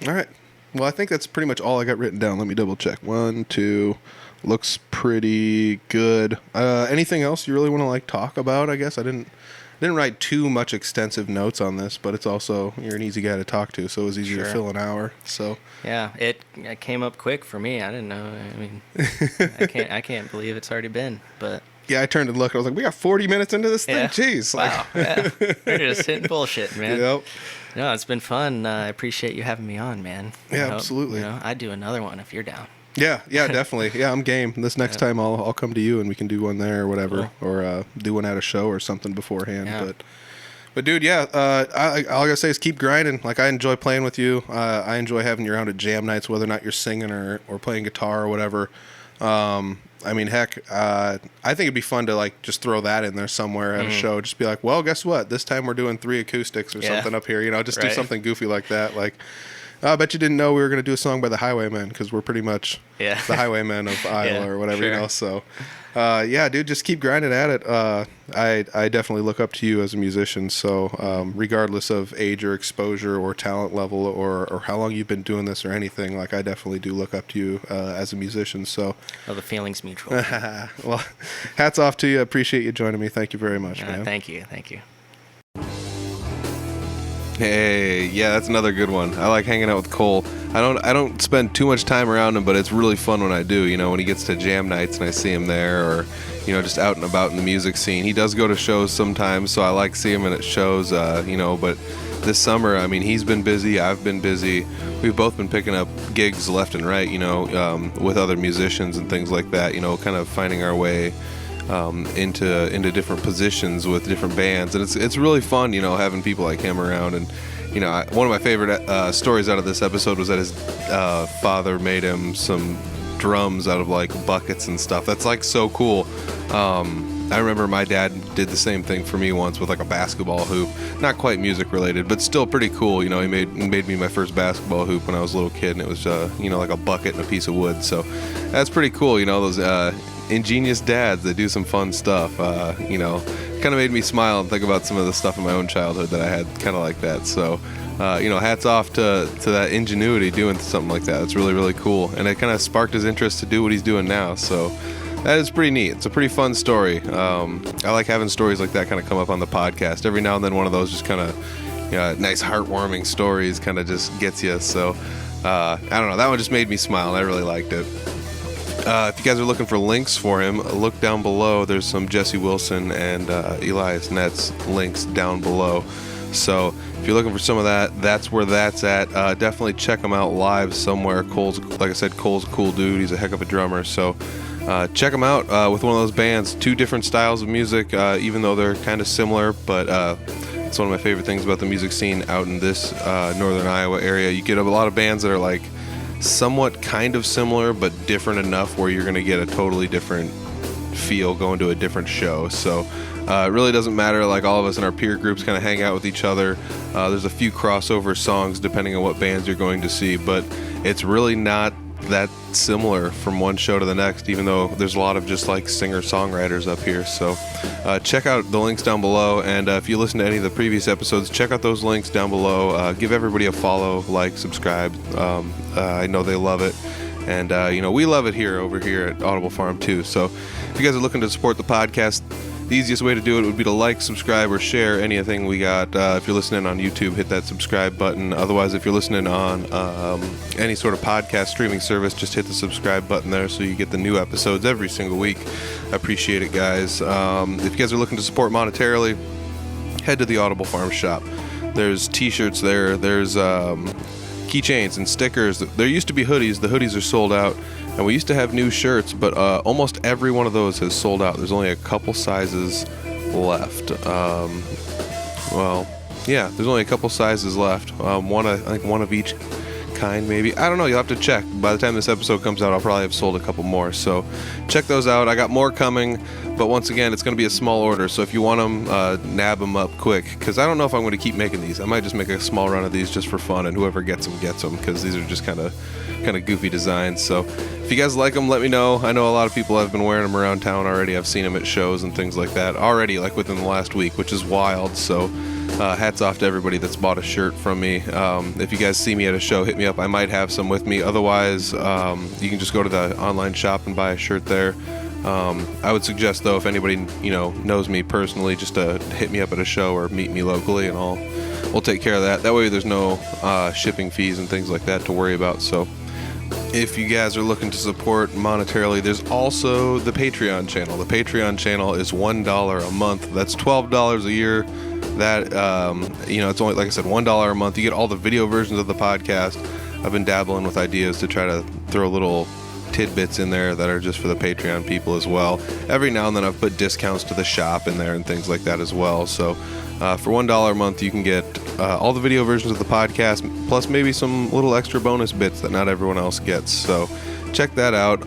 All right. Well, I think that's pretty much all I got written down. Let me double check. 1, 2, looks pretty good. Anything else you really want to like talk about? I guess I didn't write too much extensive notes on this, but it's also, you're an easy guy to talk to, so it was easy to fill an hour. So yeah, it came up quick for me. I didn't know. I mean, I can't believe it's already been, but. Yeah, I turned and looked. I was like, we got 40 minutes into this thing? Yeah. Jeez. Wow. Yeah. We're just sitting bullshit, man. Yep. No, it's been fun. I appreciate you having me on, man. Yeah, I hope, absolutely. I'd do another one if you're down. Yeah, definitely. Yeah, I'm game. This next time I'll come to you and we can do one there or whatever, or do one at a show or something beforehand. Yeah. But dude, yeah, all I gotta say is keep grinding. Like, I enjoy playing with you. I enjoy having you around at jam nights, whether or not you're singing or playing guitar or whatever. I mean, heck, I think it'd be fun to like just throw that in there somewhere at a show. Just be like, well, guess what? This time we're doing 3 acoustics or something up here. Just do something goofy like that. Like, I bet you didn't know we were going to do a song by the Highwaymen, because we're pretty much the Highwaymen of Iowa or whatever, So, yeah, dude, just keep grinding at it. I definitely look up to you as a musician. So, regardless of age or exposure or talent level or how long you've been doing this or anything, like, I definitely do look up to you as a musician. So, well, the feeling's mutual. Well, hats off to you. I appreciate you joining me. Thank you very much, man. Thank you. Hey, yeah, that's another good one. I like hanging out with Cole. I don't spend too much time around him, but it's really fun when I do. When he gets to jam nights and I see him there, or just out and about in the music scene. He does go to shows sometimes, so I like seeing him at shows. But this summer, I mean, he's been busy. I've been busy. We've both been picking up gigs left and right. With other musicians and things like that. Kind of finding our way into different positions with different bands, and it's really fun, having people like him around. And one of my favorite stories out of this episode was that his father made him some drums out of like buckets and stuff. That's like so cool. I remember my dad did the same thing for me once with like a basketball hoop, not quite music related, but still pretty cool. He made me my first basketball hoop when I was a little kid, and it was like a bucket and a piece of wood. So that's pretty cool. Those ingenious dads that do some fun stuff. Kind of made me smile and think about some of the stuff in my own childhood that I had kind of like that. So, hats off to that ingenuity doing something like that. It's really, really cool. And it kind of sparked his interest to do what he's doing now. So that is pretty neat. It's a pretty fun story. I like having stories like that kind of come up on the podcast. Every now and then one of those just kind of, nice heartwarming stories kind of just gets you. So, I don't know. That one just made me smile, and I really liked it. If you guys are looking for links for him, look down below. There's some Jesse Wilson and Elias Nets links down below. So if you're looking for some of that, that's where that's at. Definitely check him out live somewhere. Cole's a cool dude. He's a heck of a drummer. So check him out with one of those bands. 2 different styles of music, even though they're kind of similar. But it's one of my favorite things about the music scene out in this northern Iowa area. You get a lot of bands that are like somewhat kind of similar but different enough where you're going to get a totally different feel going to a different show. So it really doesn't matter. Like, all of us in our peer groups kind of hang out with each other. There's a few crossover songs depending on what bands you're going to see, but it's really not that similar from one show to the next, even though there's a lot of just like singer-songwriters up here. So check out the links down below, and if you listen to any of the previous episodes, check out those links down below. Give everybody a follow, like, subscribe. I know they love it, and we love it over here at Audible Farm too. So if you guys are looking to support the podcast, the easiest way to do it would be to like, subscribe, or share anything we got. If you're listening on YouTube, hit that subscribe button. Otherwise, if you're listening on any sort of podcast streaming service, just hit the subscribe button there so you get the new episodes every single week. I appreciate it, guys. If you guys are looking to support monetarily, head to the Audible Farm shop. There's t-shirts there. There's keychains and stickers. There used to be hoodies. The hoodies are sold out. And we used to have new shirts, but almost every one of those has sold out. There's only a couple sizes left. There's only a couple sizes left. I think one of each kind, maybe. I don't know. You'll have to check. By the time this episode comes out, I'll probably have sold a couple more. So check those out. I got more coming, but once again, it's going to be a small order. So if you want them, nab them up quick, because I don't know if I'm going to keep making these. I might just make a small run of these just for fun, and whoever gets them, because these are just kind of goofy designs. So if you guys like them, let me know. I know a lot of people have been wearing them around town already. I've seen them at shows and things like that already, like within the last week, which is wild. So hats off to everybody that's bought a shirt from me. If you guys see me at a show, hit me up. I might have some with me. Otherwise, you can just go to the online shop and buy a shirt there. I would suggest, though, if anybody knows me personally, just to hit me up at a show or meet me locally, and we'll take care of that. That way there's no shipping fees and things like that to worry about. So if you guys are looking to support monetarily, there's also the Patreon channel. The Patreon channel is $1 a month. That's $12 a year. That it's only, like I said, $1 a month. You get all the video versions of the podcast. I've been dabbling with ideas to try to throw little tidbits in there that are just for the Patreon people as well. Every now and then I've put discounts to the shop in there and things like that as well. So for $1 a month, you can get all the video versions of the podcast, plus maybe some little extra bonus bits that not everyone else gets. So check that out.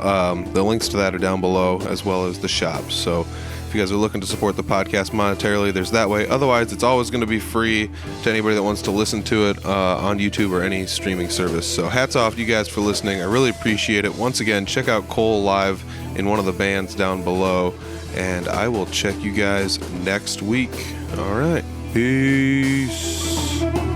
The links to that are down below, as well as the shop. So if you guys are looking to support the podcast monetarily, there's that way. Otherwise, it's always going to be free to anybody that wants to listen to it on YouTube or any streaming service. So hats off to you guys for listening. I really appreciate it. Once again, check out Cole live in one of the bands down below, and I will check you guys next week. All right. Peace.